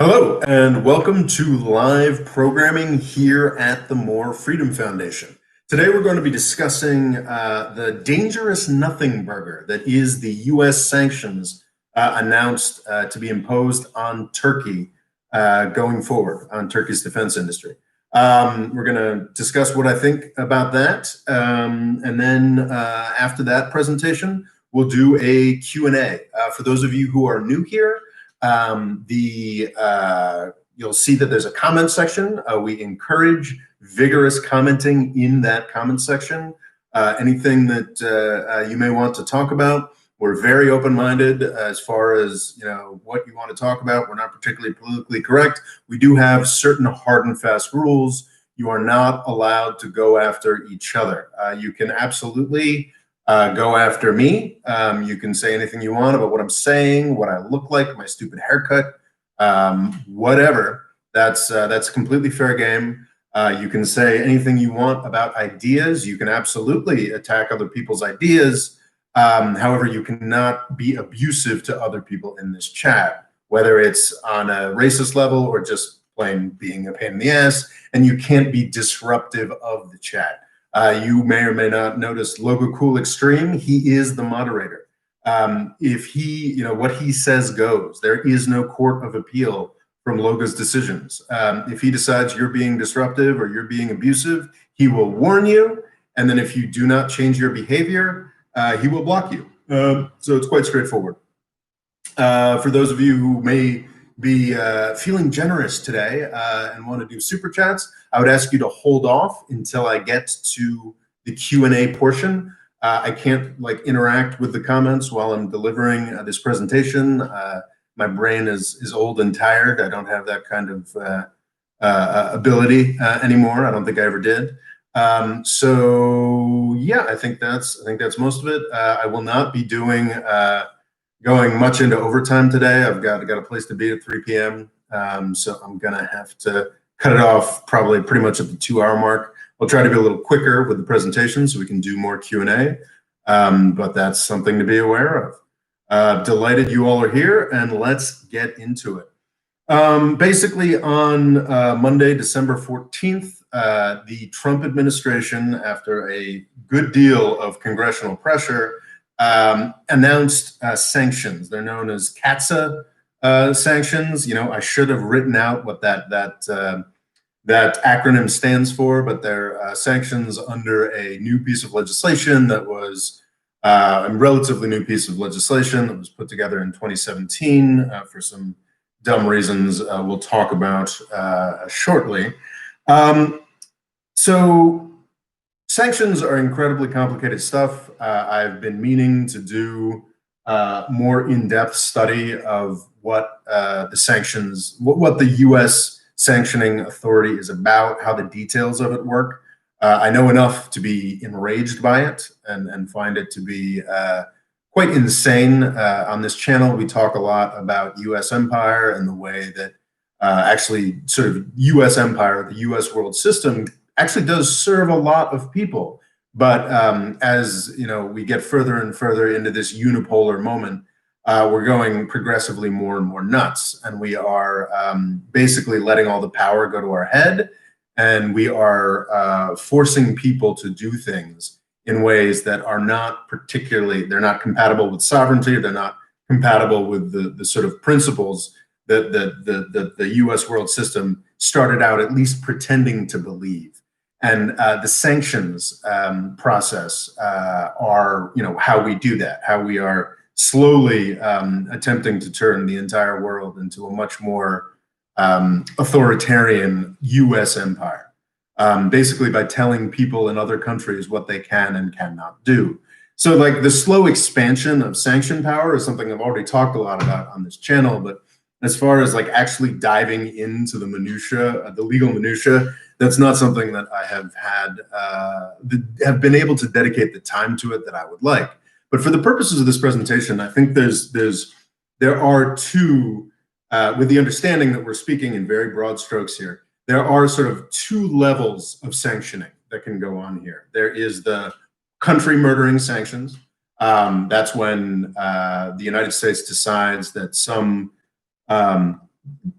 Hello, and welcome to live programming here at the More Freedom Foundation. Today, we're going to be discussing the dangerous Nothingburger that is the U.S. sanctions announced to be imposed on Turkey going forward, on Turkey's defense industry. We're going to discuss what I think about that, and then after that presentation, we'll do a Q&A. For those of you who are new here, you'll see that there's a comment section. We encourage vigorous commenting in that comment section. Anything that you may want to talk about, we're very open-minded as far as what you want to talk about. We're not particularly politically correct. We do have certain hard and fast rules. You are not allowed to go after each other. You can absolutely go after me. You can say anything you want about what I'm saying, what I look like, my stupid haircut, whatever. That's completely fair game. You can say anything you want about ideas. You can absolutely attack other people's ideas. However, you cannot be abusive to other people in this chat, whether it's on a racist level or just plain being a pain in the ass, and you can't be disruptive of the chat. You may or may not notice Logo Cool Extreme. He is the moderator. If he, what he says goes. There is no court of appeal from Logo's decisions. If he decides you're being disruptive or you're being abusive, he will warn you. And then if you do not change your behavior, he will block you. So it's quite straightforward. For those of you who may be feeling generous today and want to do super chats, I would ask you to hold off until I get to the Q&A portion. I can't interact with the comments while I'm delivering this presentation. My brain is old and tired. I don't have that kind of ability anymore. I don't think I ever did. So yeah, I think that's most of it. I will not be going much into overtime today. I've got a place to be at 3 p.m. So I'm gonna have to cut it off probably pretty much at the 2-hour mark. I'll try to be a little quicker with the presentation so we can do more Q&A, but that's something to be aware of. Delighted you all are here, and let's get into it. Basically on Monday, December 14th, the Trump administration, after a good deal of congressional pressure, announced sanctions. They're known as CATSA sanctions. I should have written out what that acronym stands for, but they're sanctions under a new piece of legislation that was a relatively new piece of legislation that was put together in 2017 for some dumb reasons we'll talk about shortly. So sanctions are incredibly complicated stuff. I've been meaning to do more in-depth study of what the sanctions, what the U.S. sanctioning authority is about, how the details of it work. I know enough to be enraged by it and find it to be quite insane. On this channel, we talk a lot about U.S. empire and the way that actually sort of U.S. empire, the U.S. world system, actually does serve a lot of people. But as we get further and further into this unipolar moment, we're going progressively more and more nuts, and we are basically letting all the power go to our head, and we are forcing people to do things in ways that are not they're not compatible with sovereignty. They're not compatible with the sort of principles that the U.S. world system started out at least pretending to believe. And the sanctions process are, how we do that, how we are slowly attempting to turn the entire world into a much more authoritarian U.S. empire, basically by telling people in other countries what they can and cannot do. So the slow expansion of sanction power is something I've already talked a lot about on this channel, but as far as actually diving into the minutia, the legal minutia, that's not something that I have been able to dedicate the time to it that I would like. But for the purposes of this presentation, I think there are two, with the understanding that we're speaking in very broad strokes here, there are sort of two levels of sanctioning that can go on here. There is the country murdering sanctions. That's when the United States decides that some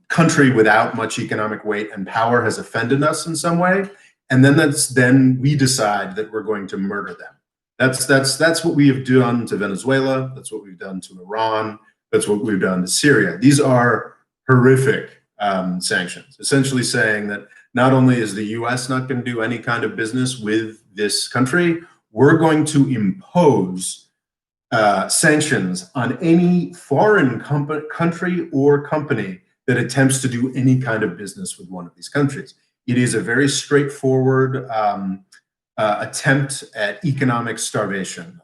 country without much economic weight and power has offended us in some way, and then we decide that we're going to murder them. That's what we have done to Venezuela. That's what we've done to Iran. That's what we've done to Syria. These are horrific sanctions, essentially saying that not only is the U.S. not going to do any kind of business with this country, we're going to impose sanctions on any foreign country or company that attempts to do any kind of business with one of these countries. It is a very straightforward attempt at economic starvation.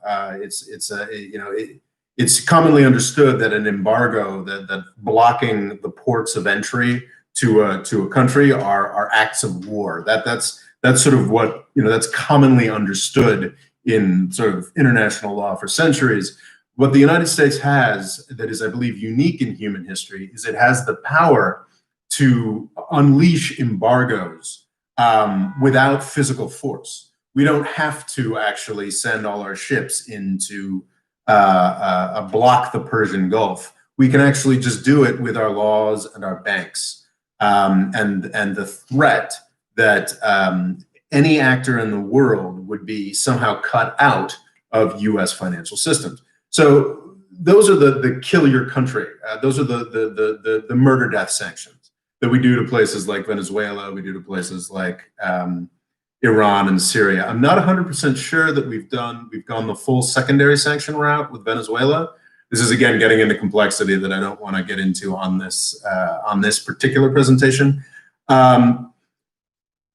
It's commonly understood that an embargo, that blocking the ports of entry to a country are acts of war. That's sort of what, that's commonly understood in sort of international law for centuries. What the United States has that is, I believe, unique in human history is it has the power to unleash embargoes without physical force. We don't have to actually send all our ships into block the Persian Gulf. We can actually just do it with our laws and our banks, and the threat that any actor in the world would be somehow cut out of U.S. financial systems. So those are the kill your country. Those are the murder death sanctions that we do to places like Venezuela. We do to places like Iran and Syria. I'm not 100% sure that we've gone the full secondary sanction route with Venezuela. This is, again, getting into complexity that I don't want to get into on this particular presentation.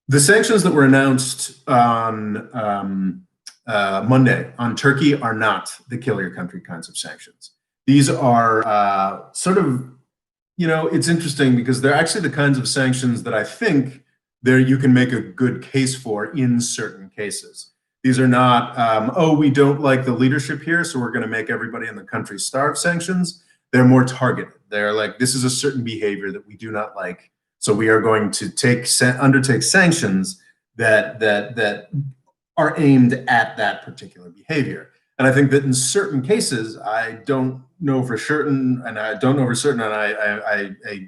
The sanctions that were announced on Monday on Turkey are not the kill your country kinds of sanctions. These are sort of, it's interesting because they're actually the kinds of sanctions that I think you can make a good case for in certain cases. These are not, oh, we don't like the leadership here, so we're going to make everybody in the country starve sanctions. They're more targeted. They're like, this is a certain behavior that we do not like, so we are going to undertake sanctions that are aimed at that particular behavior. And I think that in certain cases, I don't know for certain, and I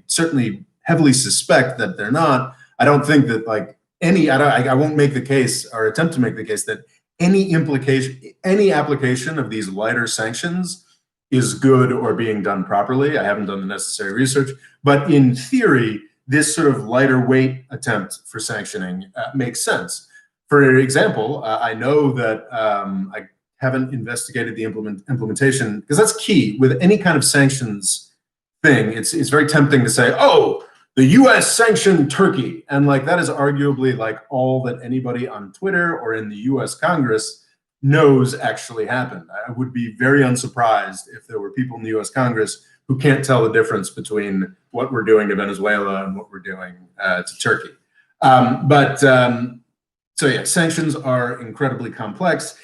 certainly heavily suspect that they're not. I don't think that I won't make the case or attempt to make the case that any application of these lighter sanctions is good or being done properly. I haven't done the necessary research, but in theory, this sort of lighter weight attempt for sanctioning makes sense. For example, I know that I haven't investigated the implementation, because that's key with any kind of sanctions thing. It's very tempting to say, oh, the U.S. sanctioned Turkey, and that is arguably all that anybody on Twitter or in the U.S. Congress knows actually happened. I would be very unsurprised if there were people in the U.S. Congress who can't tell the difference between what we're doing to Venezuela and what we're doing to Turkey. So yeah, sanctions are incredibly complex.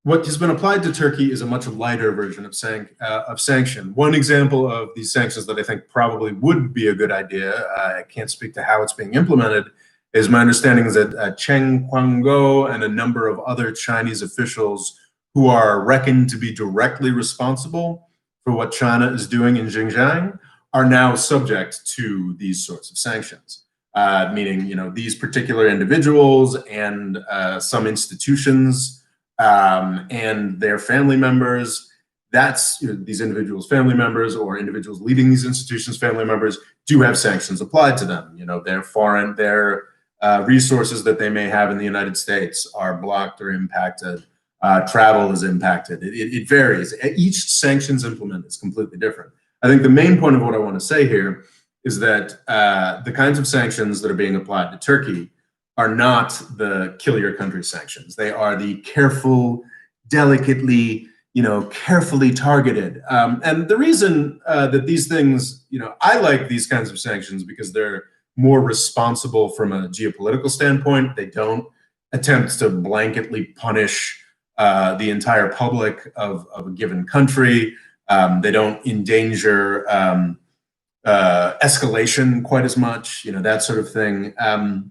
What has been applied to Turkey is a much lighter version of sanction. One example of these sanctions that I think probably would be a good idea, I can't speak to how it's being implemented, is my understanding is that Chen Quanguo and a number of other Chinese officials who are reckoned to be directly responsible for what China is doing in Xinjiang are now subject to these sorts of sanctions. Meaning, these particular individuals and some institutions and their family members, these individuals' family members or individuals leading these institutions' family members do have sanctions applied to them. Their resources that they may have in the United States are blocked or impacted. Travel is impacted. It varies. Each sanctions implement is completely different. I think the main point of what I want to say here is that the kinds of sanctions that are being applied to Turkey are not the kill your country sanctions. They are the careful, delicately, carefully targeted. And the reason that these things, I like these kinds of sanctions because they're more responsible from a geopolitical standpoint. They don't attempt to blanketly punish the entire public of a given country. They don't endanger escalation quite as much, that sort of thing. I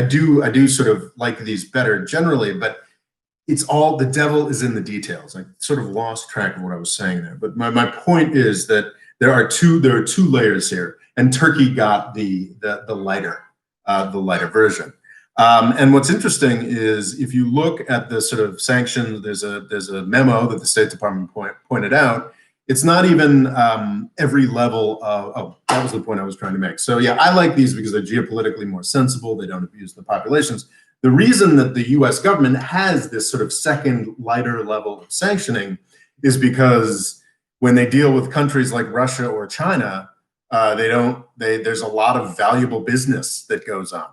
do sort of like these better generally, but it's all, the devil is in the details. I sort of lost track of what I was saying there. But my point is that there are two layers here, and Turkey got the lighter version. And what's interesting is if you look at the sort of sanctions, there's a memo that the State Department pointed out. It's not even every level of, oh, that was the point I was trying to make. So yeah, I like these because they're geopolitically more sensible. They don't abuse the populations. The reason that the US government has this sort of second lighter level of sanctioning is because when they deal with countries like Russia or China, there's a lot of valuable business that goes on.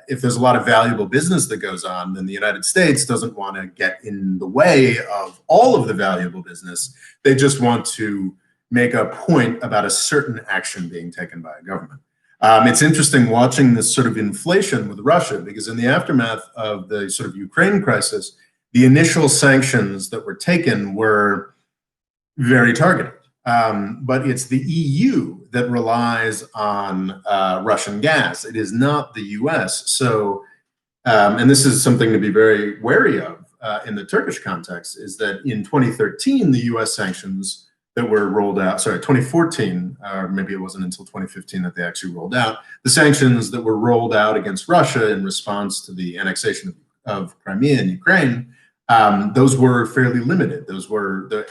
If there's a lot of valuable business that goes on, then the United States doesn't want to get in the way of all of the valuable business. They just want to make a point about a certain action being taken by a government. It's interesting watching this sort of inflation with Russia, because in the aftermath of the sort of Ukraine crisis, the initial sanctions that were taken were very targeted. But it's the EU that relies on Russian gas. It is not the US. So, and this is something to be very wary of in the Turkish context, is that in 2013, the US sanctions that were rolled out, sorry, 2014, or maybe it wasn't until 2015 that they actually rolled out, the sanctions that were rolled out against Russia in response to the annexation of Crimea and Ukraine, those were fairly limited. Those were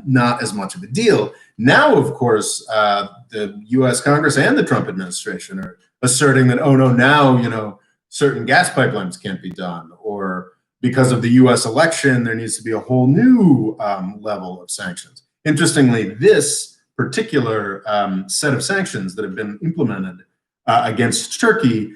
not as much of a deal. Now, of course, the US Congress and the Trump administration are asserting that, oh no, now, certain gas pipelines can't be done, or because of the US election, there needs to be a whole new level of sanctions. Interestingly, this particular set of sanctions that have been implemented against Turkey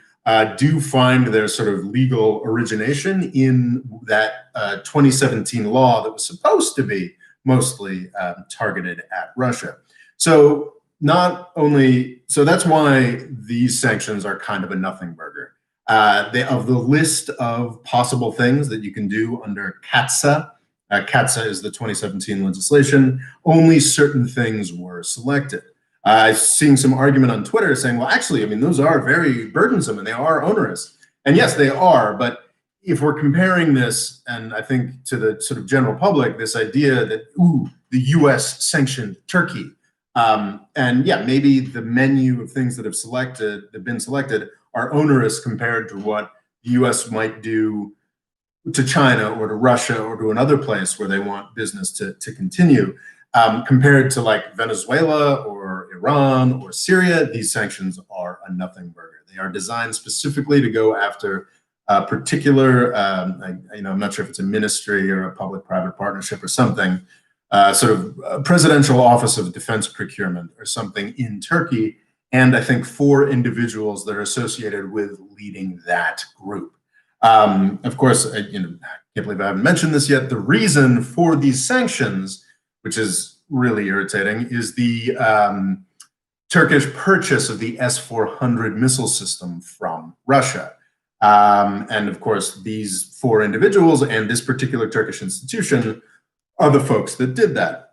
do find their sort of legal origination in that 2017 law that was supposed to be mostly targeted at Russia. So that's why these sanctions are kind of a nothing burger. Of the list of possible things that you can do under CATSA, CATSA is the 2017 legislation, only certain things were selected. I've seen some argument on Twitter saying, well, actually, I mean, those are very burdensome and they are onerous. And yes, they are. But if we're comparing this, and I think to the sort of general public, this idea that, ooh, the US sanctioned Turkey. And yeah, maybe the menu of things that have been selected are onerous compared to what the US might do to China or to Russia or to another place where they want business to continue. Compared to like Venezuela or Iran or Syria, these sanctions are a nothing burger. They are designed specifically to go after a particular, I'm not sure if it's a ministry or a public-private partnership or something, sort of a presidential office of defense procurement or something in Turkey, and I think 4 individuals that are associated with leading that group. Of course, I can't believe I haven't mentioned this yet. The reason for these sanctions, which is really irritating, is the Turkish purchase of the S-400 missile system from Russia. And of course, these 4 individuals and this particular Turkish institution are the folks that did that.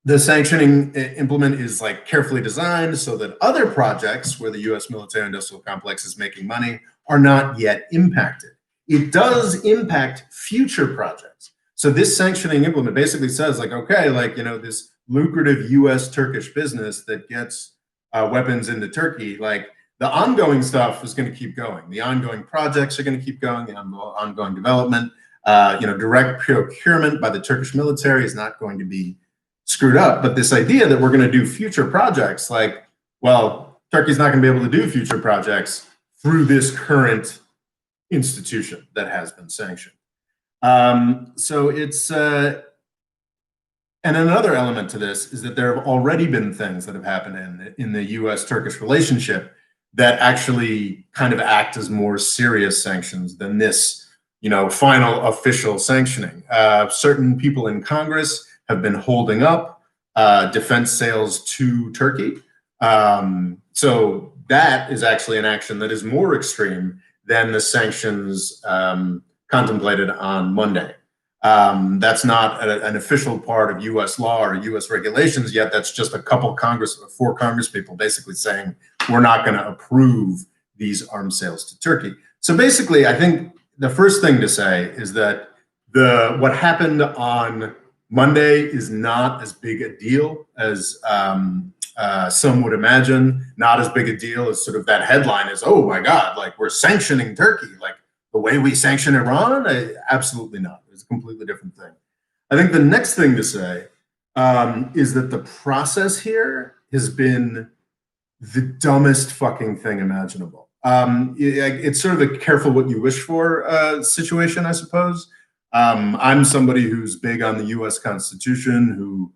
The sanctioning implement is like carefully designed so that other projects where the US military industrial complex is making money are not yet impacted. It does impact future projects. So this sanctioning implement basically says like, okay, like, this lucrative US Turkish business that gets weapons into Turkey, like the ongoing stuff is going to keep going. The ongoing projects are going to keep going, the ongoing development, direct procurement by the Turkish military is not going to be screwed up. But this idea that we're going to do future projects, like, well, Turkey's not going to be able to do future projects through this current institution that has been sanctioned. So it's, and another element to this is that there have already been things that have happened in the US-Turkish relationship that actually kind of act as more serious sanctions than this, final official sanctioning. Certain people in Congress have been holding up defense sales to Turkey. So that is actually an action that is more extreme than the sanctions contemplated on Monday. That's not an official part of US law or US regulations yet. That's just a couple four Congress people basically saying, we're not going to approve these arms sales to Turkey. So basically, I think the first thing to say is that what happened on Monday is not as big a deal as some would imagine. Not as big a deal as sort of that headline is, oh my God, like we're sanctioning Turkey, like the way we sanction Iran. Absolutely not. It's a completely different thing. I think the next thing to say is that the process here has been the dumbest fucking thing imaginable. It's sort of a careful what you wish for situation, I suppose. I'm somebody who's big on the U.S. Constitution, who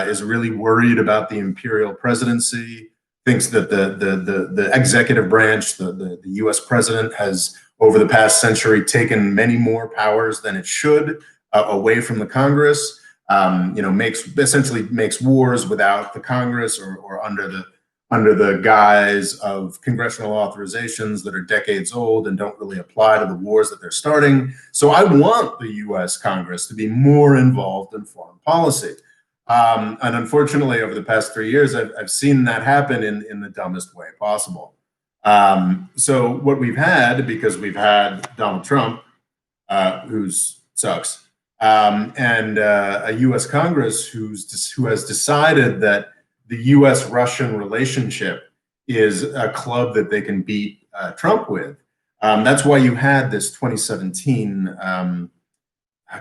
is really worried about the imperial presidency, thinks that the executive branch, the U.S. president, has over the past century taken many more powers than it should away from the Congress. Essentially makes wars without the Congress or under the guise of congressional authorizations that are decades old and don't really apply to the wars that they're starting. So I want the U.S. Congress to be more involved in foreign policy. And unfortunately, over the past 3 years, I've seen that happen in the dumbest way possible. So what we've had, because we've had Donald Trump, who sucks, and a U.S. Congress who has decided that the U.S.-Russian relationship is a club that they can beat Trump with. That's why you had this 2017,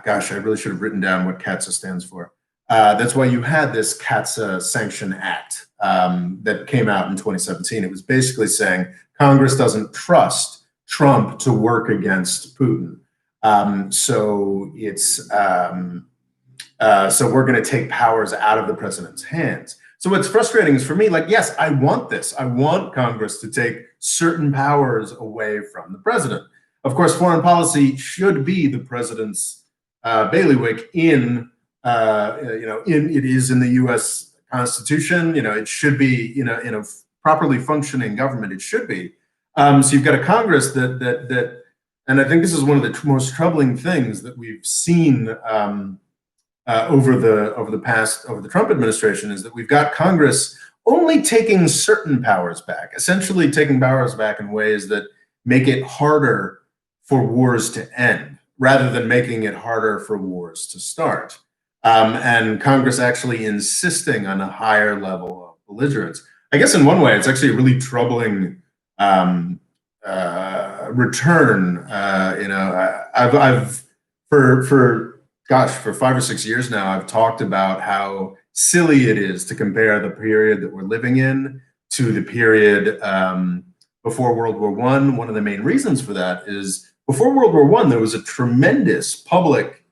gosh, I really should have written down what CATSA stands for. That's why you had this CATSA Sanction Act that came out in 2017. It was basically saying Congress doesn't trust Trump to work against Putin. So we're going to take powers out of the president's hands. So what's frustrating is for me, like, yes, I want this. I want Congress to take certain powers away from the president. Of course, foreign policy should be the president's bailiwick it is in the U.S. Constitution. It should be, in a properly functioning government, it should be. So you've got a Congress that, and I think this is one of the most troubling things that we've seen over the Trump administration, is that we've got Congress only taking certain powers back, essentially taking powers back in ways that make it harder for wars to end, rather than making it harder for wars to start. And Congress actually insisting on a higher level of belligerence. I guess in one way, it's actually a really troubling return. I've for 5 or 6 years now, I've talked about how silly it is to compare the period that we're living in to the period before World War I. One of the main reasons for that is before World War I, there was a tremendous public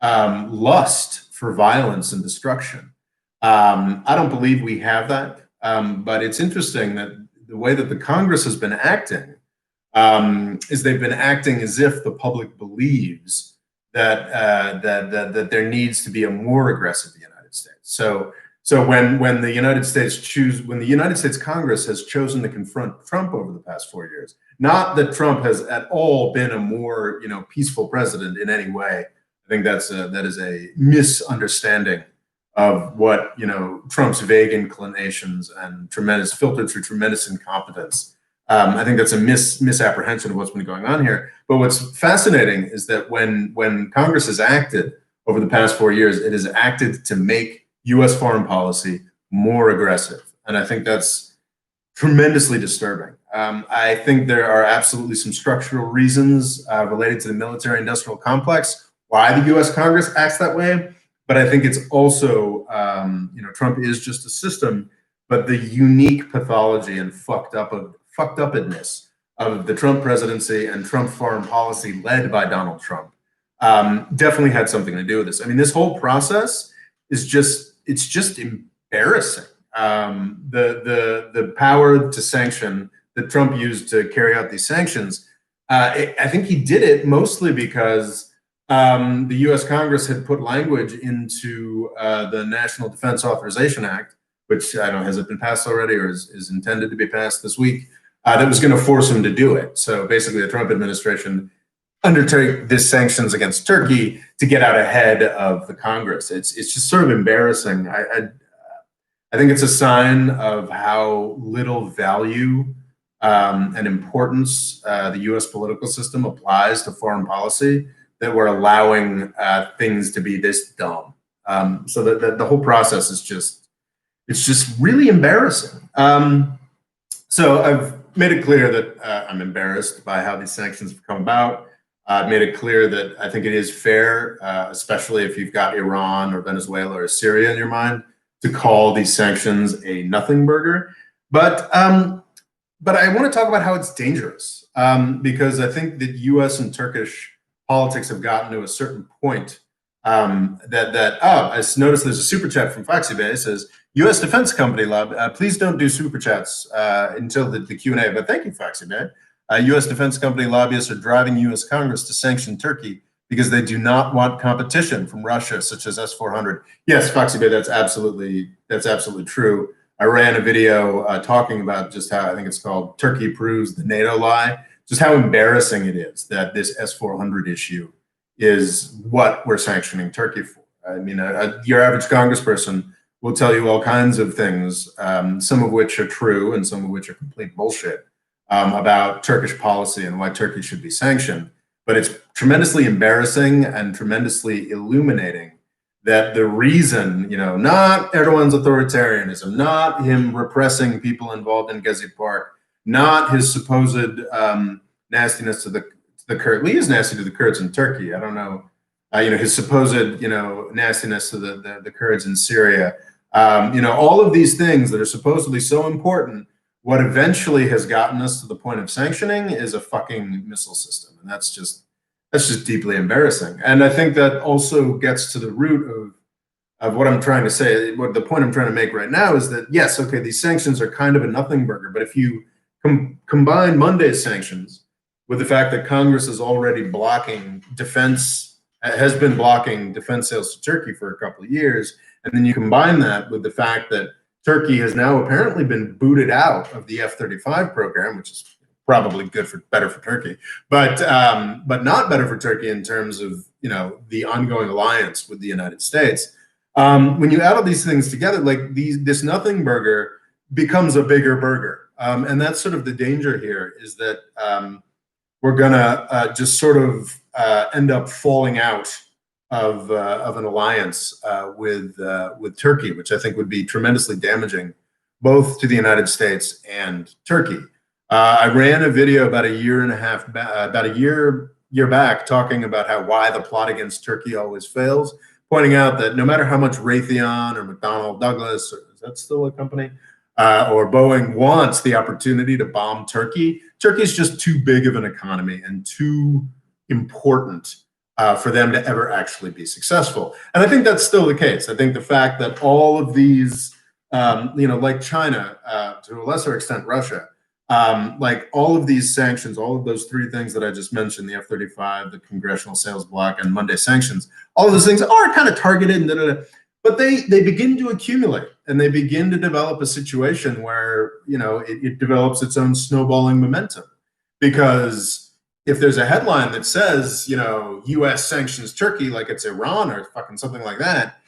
lust for violence and destruction. I don't believe we have that, but it's interesting that the way that the Congress has been acting is they've been acting as if the public believes that there needs to be a more aggressive United States. So when the United States Congress has chosen to confront Trump over the past 4 years, not that Trump has at all been a more peaceful president in any way. I think that is a misunderstanding of what Trump's vague inclinations and filtered through tremendous incompetence. I think that's a misapprehension of what's been going on here. But what's fascinating is that when Congress has acted over the past 4 years, it has acted to make U.S. foreign policy more aggressive, and I think that's tremendously disturbing. I think there are absolutely some structural reasons related to the military-industrial complex why the U.S. Congress acts that way, but I think it's also, Trump is just a system, but the unique pathology and fucked upness of the Trump presidency and Trump foreign policy led by Donald Trump definitely had something to do with this. I mean, this whole process is just embarrassing. The power to sanction that Trump used to carry out these sanctions, I think he did it mostly because the U.S. Congress had put language into the National Defense Authorization Act, which I don't know, has it been passed already or is intended to be passed this week, that was going to force him to do it. So basically the Trump administration undertake this sanctions against Turkey to get out ahead of the Congress. It's just sort of embarrassing. I think it's a sign of how little value and importance the U.S. political system applies to foreign policy, that we're allowing things to be this dumb. So that the whole process is it's just really embarrassing. So I've made it clear that I'm embarrassed by how these sanctions have come about. I've made it clear that I think it is fair, especially if you've got Iran or Venezuela or Syria in your mind, to call these sanctions a nothing burger. But I want to talk about how it's dangerous, because I think that U.S. and Turkish politics have gotten to a certain point I noticed there's a super chat from Foxy Bay. It says, U.S. defense company lobby, please don't do super chats until the Q&A, but thank you, Foxy Bay. U.S. defense company lobbyists are driving U.S. Congress to sanction Turkey because they do not want competition from Russia, such as S-400. Yes, Foxy Bay, that's absolutely true. I ran a video talking about just how, I think it's called Turkey Proves the NATO Lie, just how embarrassing it is that this S-400 issue is what we're sanctioning Turkey for. I mean, your average congressperson will tell you all kinds of things, some of which are true and some of which are complete bullshit, about Turkish policy and why Turkey should be sanctioned. But it's tremendously embarrassing and tremendously illuminating that the reason, not Erdogan's authoritarianism, not him repressing people involved in Gezi Park, not his supposed nastiness to the Kurds. He is nasty to the Kurds in Turkey. I don't know, his supposed, nastiness to the Kurds in Syria. All of these things that are supposedly so important, what eventually has gotten us to the point of sanctioning is a fucking missile system. And that's just deeply embarrassing. And I think that also gets to the root of what I'm trying to say. What the point I'm trying to make right now is that, yes, okay, these sanctions are kind of a nothing burger, but if you combine Monday's sanctions with the fact that Congress is already has been blocking defense sales to Turkey for a couple of years, and then you combine that with the fact that Turkey has now apparently been booted out of the F-35 program, which is probably better for Turkey, but not better for Turkey in terms of the ongoing alliance with the United States. When you add all these things together, like this nothing burger becomes a bigger burger, and that's sort of the danger here, is that we're gonna just sort of end up falling out of an alliance with Turkey, which I think would be tremendously damaging, both to the United States and Turkey. I ran a video about a year back, talking about why the plot against Turkey always fails, pointing out that no matter how much Raytheon or McDonnell Douglas, or is that still a company, or Boeing wants the opportunity to bomb Turkey, Turkey's just too big of an economy and too important for them to ever actually be successful. And I think that's still the case. I think the fact that all of these, like China, to a lesser extent Russia, like all of these sanctions, all of those three things that I just mentioned, the F-35, the congressional sales block, and Monday sanctions, all of those things are kind of targeted, but they begin to accumulate, and they begin to develop a situation where it develops its own snowballing momentum. Because if there's a headline that says U.S. sanctions Turkey like it's Iran or fucking something like that,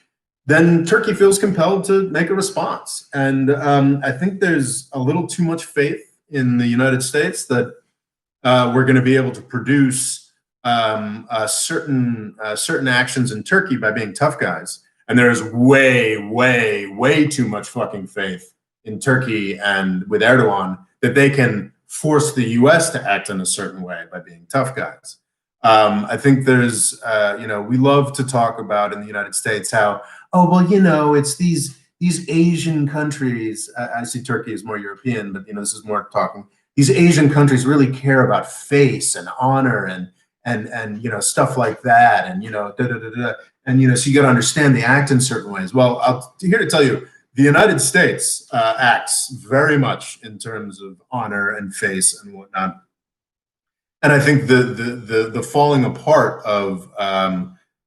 then Turkey feels compelled to make a response. And I think there's a little too much faith in the United States that we're going to be able to produce certain actions in Turkey by being tough guys. And there's way, way, way too much fucking faith in Turkey and with Erdogan that they can force the U.S. to act in a certain way by being tough guys. I think there's, we love to talk about in the United States how, it's these Asian countries. I see Turkey as more European, but this is more talking. These Asian countries really care about face and honor and stuff like that, and and so you got to understand they act in certain ways. Well, I'm here to tell you, the United States acts very much in terms of honor and face and whatnot. And I think the falling apart of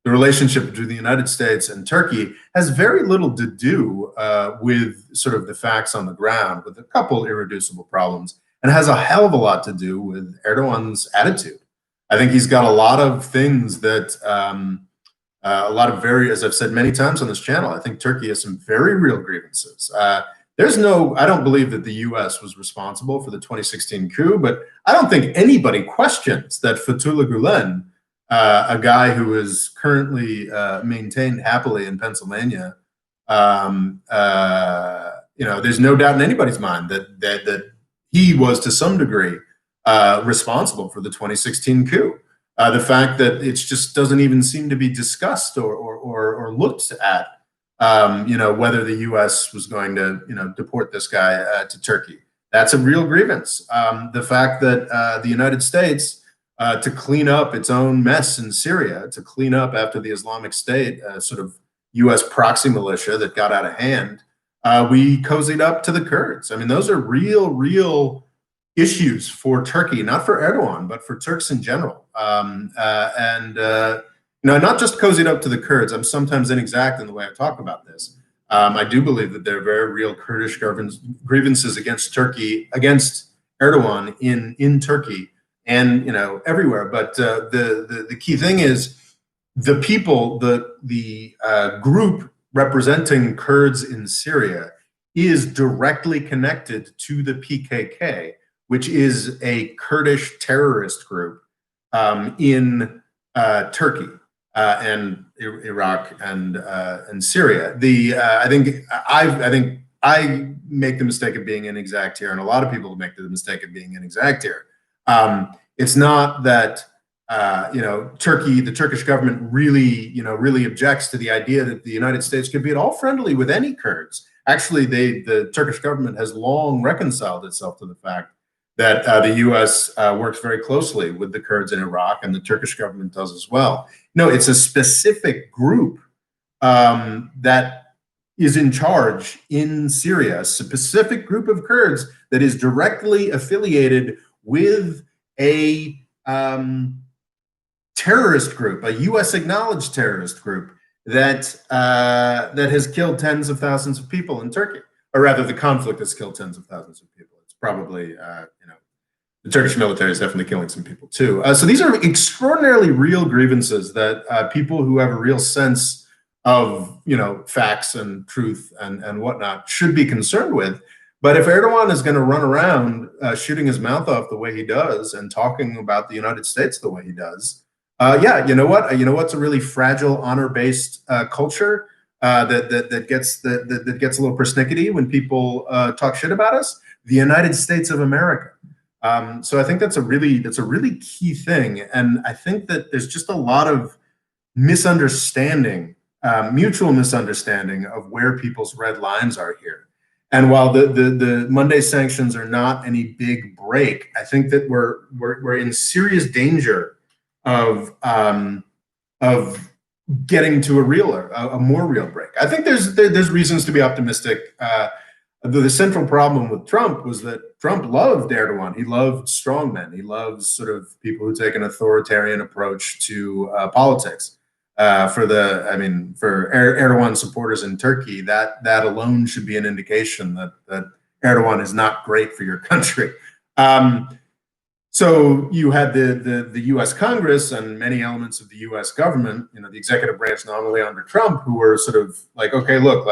the relationship between the United States and Turkey has very little to do with sort of the facts on the ground, with a couple irreducible problems, and has a hell of a lot to do with Erdogan's attitude. I think he's got a lot of things that, as I've said many times on this channel, I think Turkey has some very real grievances. I don't believe that the U.S. was responsible for the 2016 coup, but I don't think anybody questions that Fethullah Gulen a guy who is currently maintained happily in Pennsylvania. There's no doubt in anybody's mind that he was to some degree responsible for the 2016 coup. The fact that it just doesn't even seem to be discussed or looked at, whether the U.S. was going to, deport this guy to Turkey. That's a real grievance. The fact that the United States, to clean up its own mess in Syria, to clean up after the Islamic State, sort of U.S. proxy militia that got out of hand, we cozied up to the Kurds. I mean, those are real issues for Turkey, not for Erdogan, but for Turks in general. Not just cozied up to the Kurds. I'm sometimes inexact in the way I talk about this. I do believe that there are very real Kurdish grievances against Turkey, against Erdogan in Turkey and everywhere. But the key thing is the people, the group representing Kurds in Syria is directly connected to the PKK, which is a Kurdish terrorist group in Turkey and Iraq and Syria. I think I make the mistake of being inexact here, and a lot of people make the mistake of being inexact here. It's not that Turkey, the Turkish government, really objects to the idea that the United States could be at all friendly with any Kurds. Actually, the Turkish government has long reconciled itself to the fact that the U.S. Works very closely with the Kurds in Iraq, and the Turkish government does as well. No, it's a specific group that is in charge in Syria, a specific group of Kurds that is directly affiliated with a terrorist group, a U.S. acknowledged terrorist group that has killed tens of thousands of people in Turkey, or rather, the conflict has killed tens of thousands of people. It's probably the Turkish military is definitely killing some people too. So these are extraordinarily real grievances that people who have a real sense of facts and truth and whatnot should be concerned with. But if Erdogan is going to run around shooting his mouth off the way he does and talking about the United States the way he does, you know what? What's a really fragile honor-based culture that gets a little persnickety when people talk shit about us? The United States of America. So I think that's a really key thing, and I think that there's just a lot of misunderstanding, mutual misunderstanding of where people's red lines are here. And while the Monday sanctions are not any big break, I think that we're in serious danger of getting to a more real break. I think there's reasons to be optimistic. The central problem with Trump was that Trump loved Erdogan. He loved strongmen. He loves sort of people who take an authoritarian approach to politics. For Erdogan supporters in Turkey, that alone should be an indication that Erdogan is not great for your country. So you had the U.S. Congress and many elements of the U.S. government, the executive branch nominally under Trump, who were sort of like, okay, look,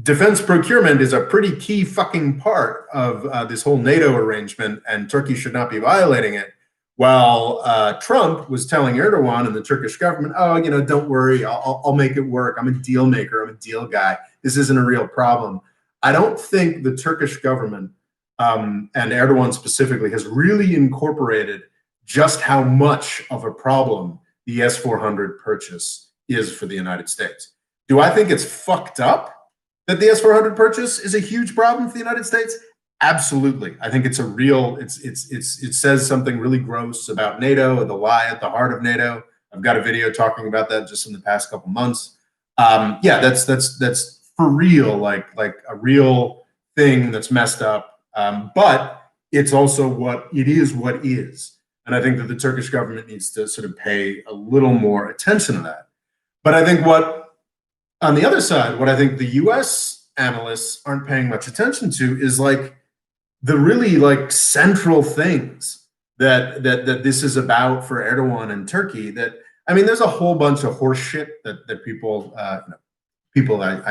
defense procurement is a pretty key fucking part of this whole NATO arrangement, and Turkey should not be violating it. While Trump was telling Erdogan and the Turkish government, oh, don't worry, I'll make it work. I'm a deal maker. I'm a deal guy. This isn't a real problem. I don't think the Turkish government and Erdogan specifically has really incorporated just how much of a problem the S-400 purchase is for the United States. Do I think it's fucked up that the S-400 purchase is a huge problem for the United States? Absolutely. I think it's it says something really gross about NATO, the lie at the heart of NATO. I've got a video talking about that just in the past couple months. That's for real, like a real thing that's messed up. But it's also what is. And I think that the Turkish government needs to sort of pay a little more attention to that. But I think on the other side, what I think the U.S. analysts aren't paying much attention to is the really central things that this is about for Erdogan and Turkey. There's a whole bunch of horse shit that people I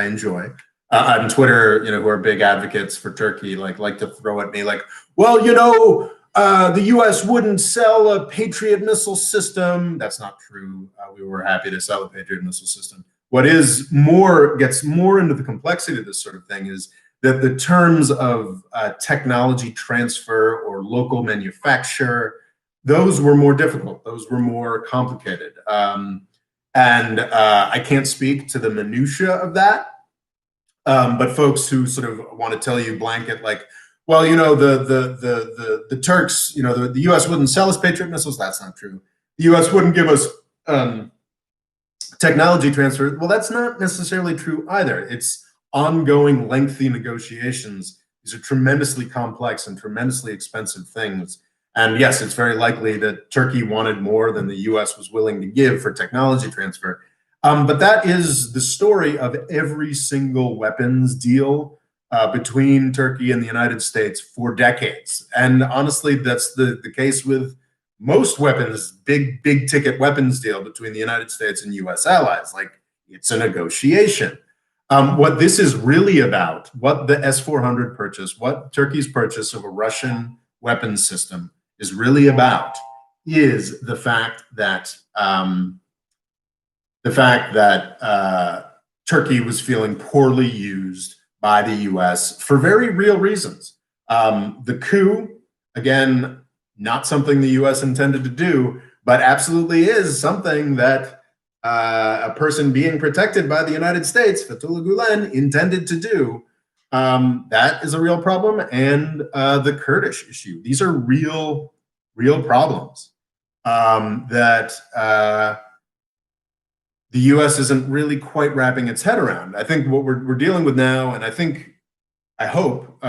enjoy on Twitter, who are big advocates for Turkey, like to throw at me well, the U.S. wouldn't sell a Patriot missile system. That's not true. We were happy to sell a Patriot missile system. What is more, gets more into the complexity of this sort of thing is that the terms of technology transfer or local manufacture, those were more difficult. Those were more complicated. And I can't speak to the minutia of that. But folks who sort of want to tell you blanket, like, well, you know, the Turks, you know, the U.S. wouldn't sell us Patriot missiles. That's not true. The U.S. wouldn't give us technology transfer. Well, that's not necessarily true either. It's ongoing, lengthy negotiations. These are tremendously complex and tremendously expensive things. And yes, it's very likely that Turkey wanted more than the U.S. was willing to give for technology transfer. But that is the story of every single weapons deal between Turkey and the United States for decades. And honestly, that's the case with most weapons, big ticket weapons deal between the United States and U.S. allies. Like, it's a negotiation. What this is really about, what the S-400 purchase, what Turkey's purchase of a Russian weapons system is really about, is the fact that Turkey was feeling poorly used by the U.S. for very real reasons. The coup, again, not something the U.S. intended to do, but absolutely is something that a person being protected by the United States, Fethullah Gulen, intended to do. That is a real problem. And the Kurdish issue. These are real problems that the U.S. isn't really quite wrapping its head around. I think what we're dealing with now, and I hope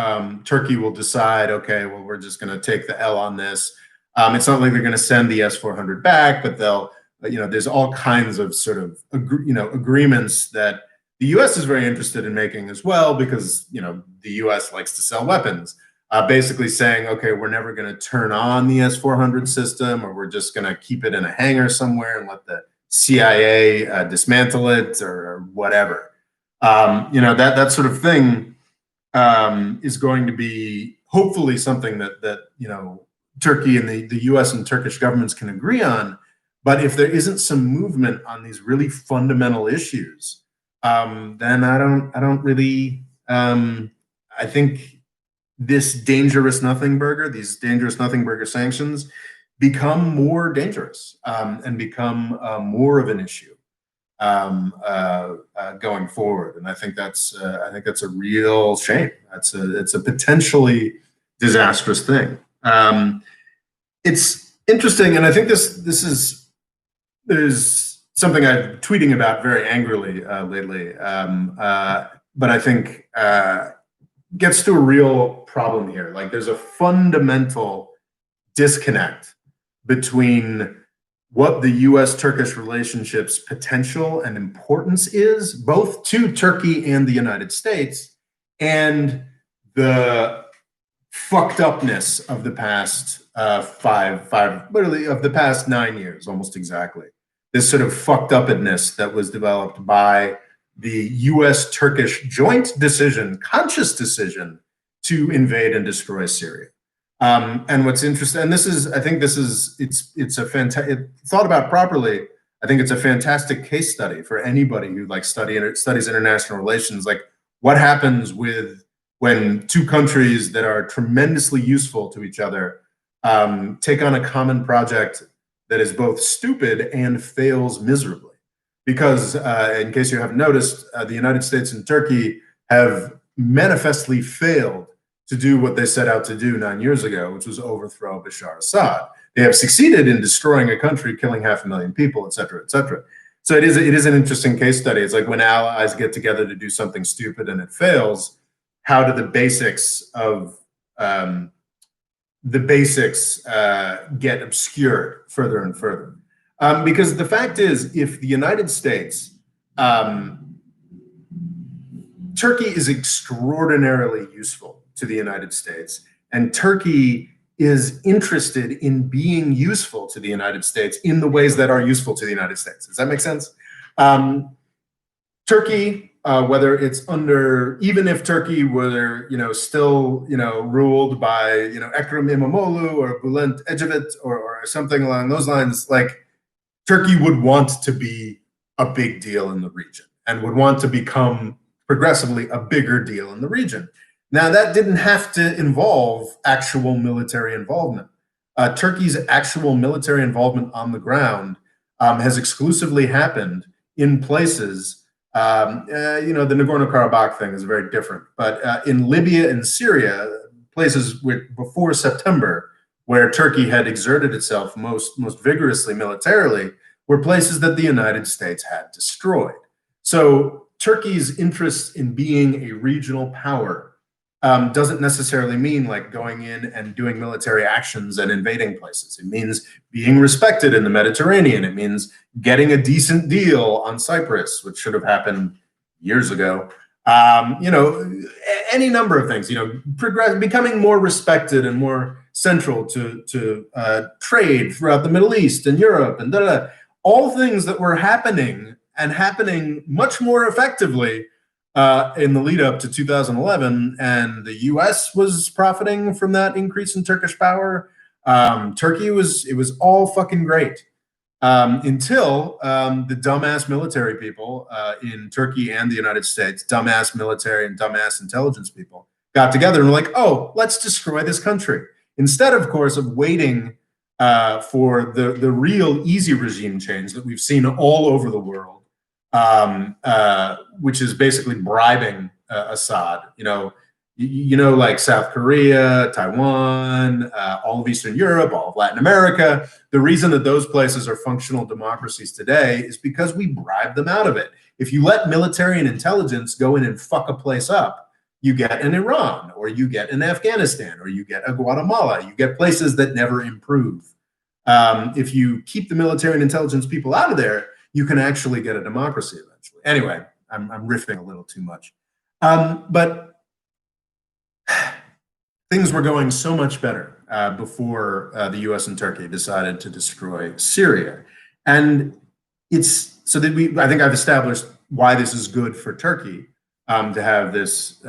Turkey will decide, okay, well, we're just going to take the L on this. It's not like they're going to send the S-400 back, but they'll, you know, there's all kinds of sort of, agreements that the U.S. is very interested in making as well, because, you know, the U.S. likes to sell weapons. Basically saying, okay, we're never going to turn on the S-400 system, or we're just going to keep it in a hangar somewhere and let the CIA dismantle it or whatever. That sort of thing is going to be hopefully something that Turkey and the U.S. and Turkish governments can agree on. But if there isn't some movement on these really fundamental issues, then I don't really. I think these dangerous Nothingburger sanctions become more dangerous and become more of an issue going forward. And I think that's a real shame. It's a potentially disastrous thing. It's interesting, and I think there's something I'm tweeting about very angrily lately, but I think gets to a real problem here. Like, there's a fundamental disconnect between what the U.S.-Turkish relationship's potential and importance is, both to Turkey and the United States, and the fucked upness of the past literally of the past 9 years, almost exactly. This sort of fucked upness that was developed by the U.S.-Turkish joint decision, conscious decision, to invade and destroy Syria. And what's interesting, and it's a fantastic, thought about properly, I think it's a fantastic case study for anybody who studies international relations. Like, what happens when two countries that are tremendously useful to each other take on a common project that is both stupid and fails miserably. Because in case you haven't noticed, the United States and Turkey have manifestly failed to do what they set out to do 9 years ago, which was overthrow Bashar Assad. They have succeeded in destroying a country, killing 500,000 people, et cetera, et cetera. So it is an interesting case study. It's like when allies get together to do something stupid and it fails, how do the basics get obscured further and further? Because the fact is, if the United States, Turkey is extraordinarily useful to the United States, and Turkey is interested in being useful to the United States in the ways that are useful to the United States. Does that make sense? Turkey whether it's under, even if Turkey were, still, ruled by, Ekrem İmamoğlu or Bülent Ecevit or something along those lines, like Turkey would want to be a big deal in the region and would want to become progressively a bigger deal in the region. Now, that didn't have to involve actual military involvement. Turkey's actual military involvement on the ground has exclusively happened in places. The Nagorno-Karabakh thing is very different, but in Libya and Syria, places before September, where Turkey had exerted itself most vigorously militarily, were places that the United States had destroyed. So Turkey's interest in being a regional power doesn't necessarily mean like going in and doing military actions and invading places. It means being respected in the Mediterranean. It means getting a decent deal on Cyprus, which should have happened years ago. Any number of things, becoming more respected and more central to trade throughout the Middle East and Europe and all things that were happening and happening much more effectively in the lead up to 2011, and the U.S. was profiting from that increase in Turkish power. Turkey it was all fucking great until the dumbass military people in Turkey and the United States, dumbass military and dumbass intelligence people, got together and were like, "Oh, let's destroy this country." Instead, of course, of waiting for the real easy regime change that we've seen all over the world. Which is basically bribing Assad. Like South Korea, Taiwan, all of Eastern Europe, all of Latin America. The reason that those places are functional democracies today is because we bribe them out of it. If you let military and intelligence go in and fuck a place up, you get an Iran, or you get an Afghanistan, or you get a Guatemala. You get places that never improve. If you keep the military and intelligence people out of there, you can actually get a democracy eventually. Anyway, I'm riffing a little too much. But things were going so much better before the US and Turkey decided to destroy Syria. And I think I've established why this is good for Turkey to have this,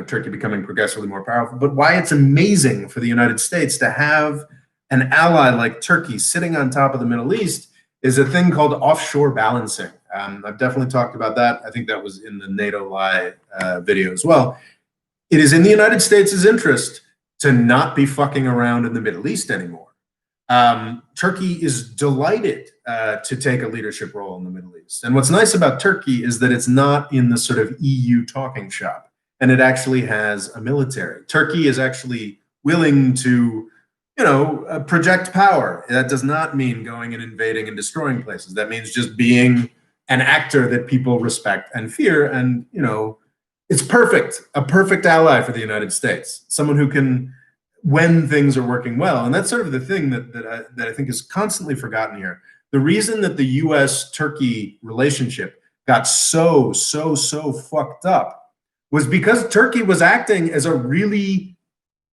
Turkey becoming progressively more powerful, but why it's amazing for the United States to have an ally like Turkey sitting on top of the Middle East is a thing called offshore balancing. I've definitely talked about that. I think that was in the NATO Lie video as well. It is in the United States' interest to not be fucking around in the Middle East anymore. Turkey is delighted to take a leadership role in the Middle East. And what's nice about Turkey is that it's not in the sort of EU talking shop, and it actually has a military. Turkey is actually willing to project power. That does not mean going and invading and destroying places. That means just being an actor that people respect and fear. And, it's perfect, a perfect ally for the United States, someone who can, when things are working well. And that's sort of the thing that I think is constantly forgotten here. The reason that the US-Turkey relationship got so fucked up was because Turkey was acting as a really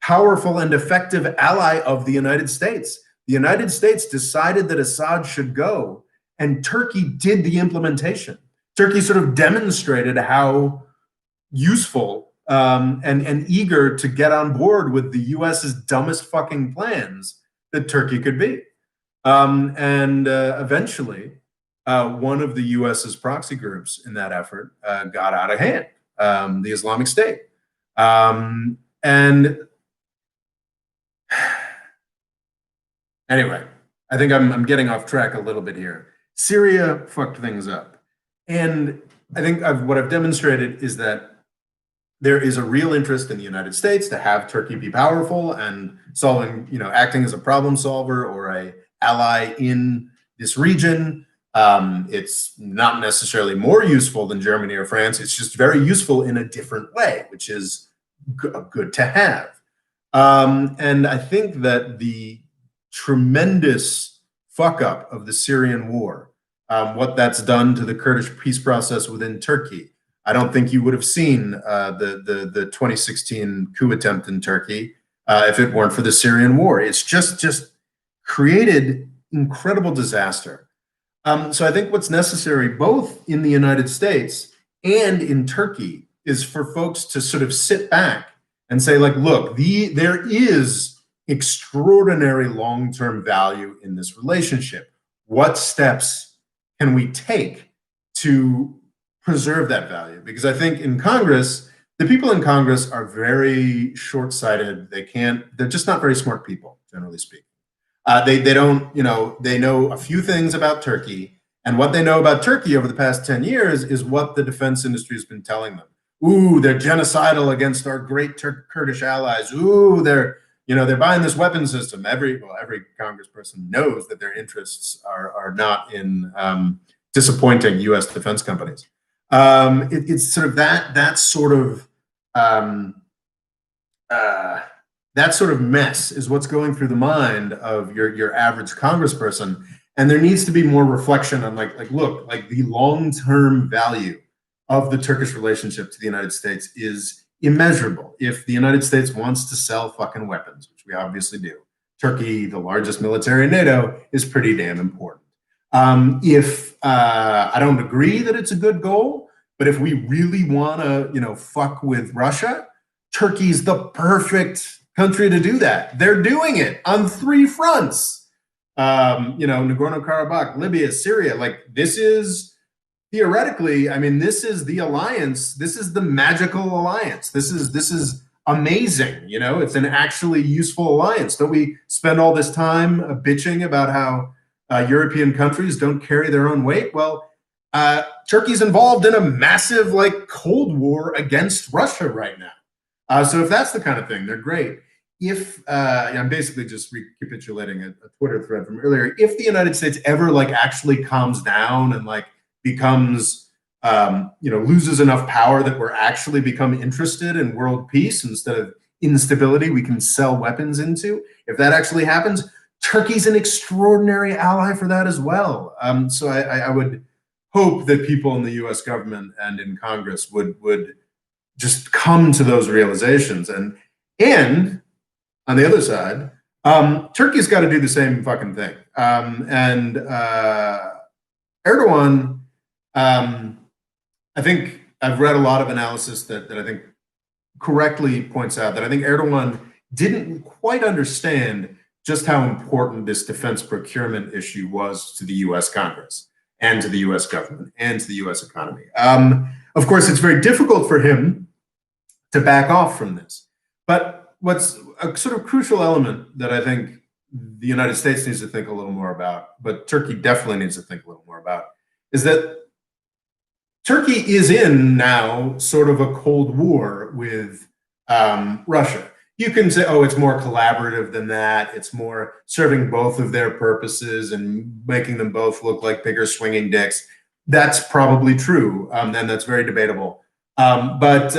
powerful and effective ally of the United States. The United States decided that Assad should go, and Turkey did the implementation. Turkey sort of demonstrated how useful and eager to get on board with the US's dumbest fucking plans that Turkey could be. Eventually, one of the US's proxy groups in that effort got out of hand, the Islamic State. Anyway, I think I'm getting off track a little bit here. Syria fucked things up. And I think what I've demonstrated is that there is a real interest in the United States to have Turkey be powerful and solving, acting as a problem solver or a ally in this region. It's not necessarily more useful than Germany or France. It's just very useful in a different way, which is good to have. And I think that the tremendous fuck up of the Syrian war, what that's done to the Kurdish peace process within Turkey. I don't think you would have seen the 2016 coup attempt in Turkey if it weren't for the Syrian war. It's just created incredible disaster. So I think what's necessary both in the United States and in Turkey is for folks to sort of sit back and say, like, look, there is extraordinary long-term value in this relationship. What steps can we take to preserve that value? Because I think in Congress, the people in Congress are very short-sighted. They're just not very smart people, generally speaking. They don't, they know a few things about Turkey, and what they know about Turkey over the past 10 years is what the defense industry has been telling them. Ooh, they're genocidal against our great Kurdish allies. Ooh, they're buying this weapon system. Every congressperson knows that their interests are not in disappointing U.S. defense companies. It's sort of that sort of mess is what's going through the mind of your average congressperson, and there needs to be more reflection on look, the long-term value of the Turkish relationship to the United States is immeasurable. If the United States wants to sell fucking weapons, which we obviously do, Turkey, the largest military in NATO, is pretty damn important. If I don't agree that it's a good goal, but if we really want to, fuck with Russia, Turkey's the perfect country to do that. They're doing it on 3 fronts. Nagorno-Karabakh, Libya, Syria. This is theoretically, this is the alliance. This is the magical alliance. This is amazing. It's an actually useful alliance. Don't we spend all this time bitching about how European countries don't carry their own weight? Well, Turkey's involved in a massive Cold War against Russia right now. So if that's the kind of thing, they're great. If I'm basically just recapitulating a Twitter thread from earlier, if the United States ever actually calms down and becomes loses enough power that we're actually become interested in world peace instead of instability we can sell weapons into, if that actually happens, Turkey's an extraordinary ally for that as well. So I would hope that people in the U.S. government and in Congress would just come to those realizations. And on the other side, Turkey's got to do the same fucking thing. And Erdogan, I think I've read a lot of analysis that I think correctly points out that I think Erdogan didn't quite understand just how important this defense procurement issue was to the U.S. Congress and to the U.S. government and to the U.S. economy. Of course, it's very difficult for him to back off from this. But what's a sort of crucial element that I think the United States needs to think a little more about, but Turkey definitely needs to think a little more about, is that Turkey is in now sort of a Cold War with Russia. You can say, oh, it's more collaborative than that. It's more serving both of their purposes and making them both look like bigger swinging dicks. That's probably true, and that's very debatable. But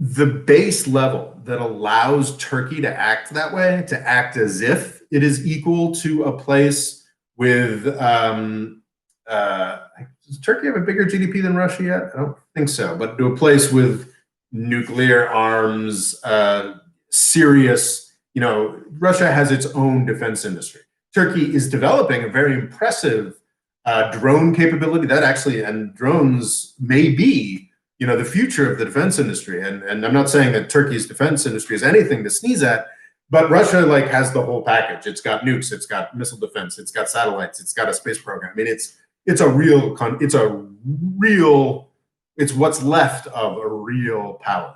the base level that allows Turkey to act that way, to act as if it is equal to a place with, does Turkey have a bigger GDP than Russia yet? I don't think so, but to a place with nuclear arms, serious, Russia has its own defense industry. Turkey is developing a very impressive drone capability and drones may be, the future of the defense industry. And I'm not saying that Turkey's defense industry is anything to sneeze at, but Russia has the whole package. It's got nukes, it's got missile defense, it's got satellites, it's got a space program. It's what's left of a real power.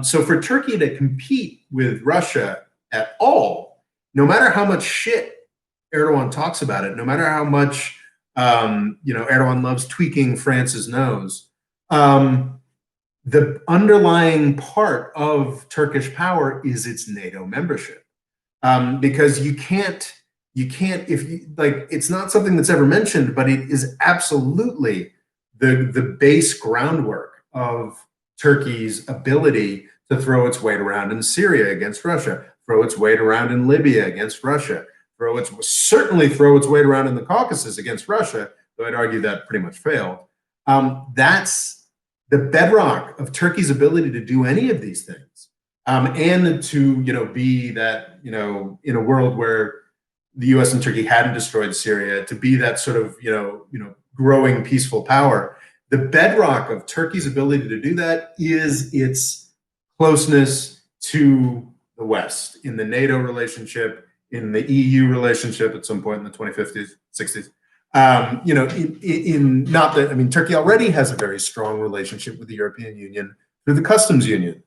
So for Turkey to compete with Russia at all, no matter how much shit Erdogan talks about it, no matter how much Erdogan loves tweaking France's nose, the underlying part of Turkish power is its NATO membership, because you can't it's not something that's ever mentioned, but it is absolutely the base groundwork of Turkey's ability to throw its weight around in Syria against Russia, throw its weight around in Libya against Russia, certainly throw its weight around in the Caucasus against Russia, though I'd argue that pretty much failed. That's the bedrock of Turkey's ability to do any of these things, and to be that in a world where the U.S. and Turkey hadn't destroyed Syria, to be that sort of growing peaceful power. The bedrock of Turkey's ability to do that is its closeness to the West in the NATO relationship, in the EU relationship at some point in the 2050s, 60s. Not that, I mean, Turkey already has a very strong relationship with the European Union through the customs union.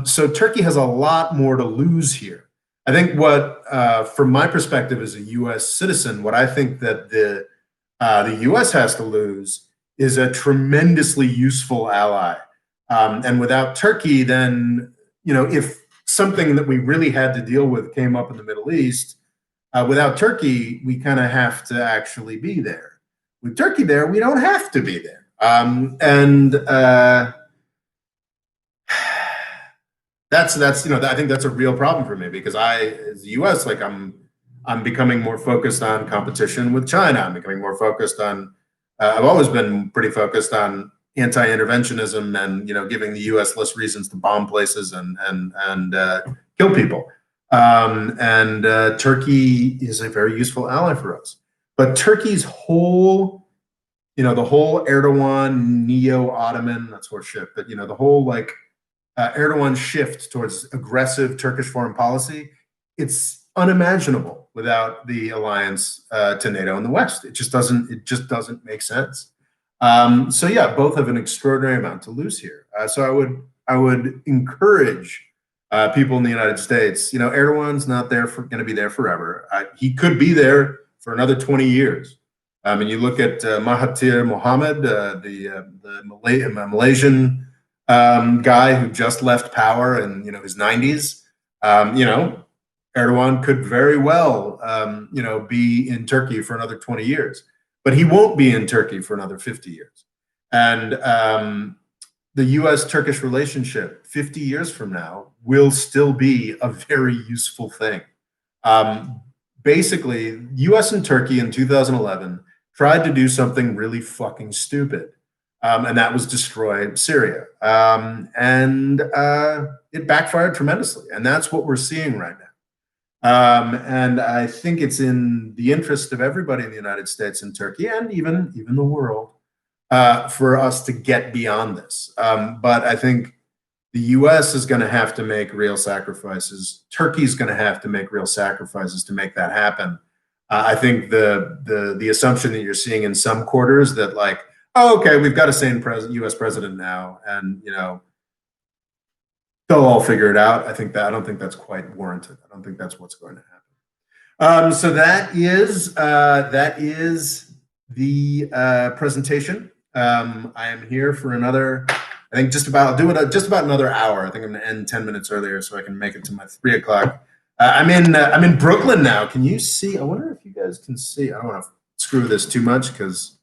So Turkey has a lot more to lose here. I think from my perspective as a U.S. citizen, what I think that the U.S. has to lose is a tremendously useful ally. And without Turkey, then, if something that we really had to deal with came up in the Middle East, without Turkey, we kind of have to actually be there. With Turkey there, we don't have to be there. That's I think that's a real problem for me, because as the U.S., like I'm becoming more focused on competition with China. I'm becoming more focused on. I've always been pretty focused on anti-interventionism and giving the U.S. less reasons to bomb places and kill people. Turkey is a very useful ally for us. But Turkey's whole, the whole Erdogan neo-Ottoman, that's horseshit, but the whole Erdogan shift towards aggressive Turkish foreign policy, it's unimaginable without the alliance to NATO and the West. It just doesn't make sense. So yeah, both have an extraordinary amount to lose here. So I would encourage people in the United States. Erdogan's not going to be there forever. He could be there for another 20 years. And you look at Mahathir Mohamad, the Malaysian guy who just left power in his 90s. Erdogan could very well be in Turkey for another 20 years, but he won't be in Turkey for another 50 years. And the U.S.-Turkish relationship 50 years from now will still be a very useful thing. Basically, U.S. and Turkey in 2011 tried to do something really fucking stupid, and that was destroy Syria. And it backfired tremendously, and that's what we're seeing right now. And I think it's in the interest of everybody in the United States and Turkey, and even the world, for us to get beyond this. But I think the U.S. is going to have to make real sacrifices. Turkey's going to have to make real sacrifices to make that happen. I think the assumption that you're seeing in some quarters that oh, okay, we've got a sane U.S. president now, and they'll all figure it out. I don't think that's quite warranted. I don't think that's what's going to happen. So that is the presentation. I am here for another. I think just about another hour. I think I'm going to end 10 minutes earlier so I can make it to my 3 o'clock. I'm in Brooklyn now. Can you see? I wonder if you guys can see. I don't want to screw this too much, because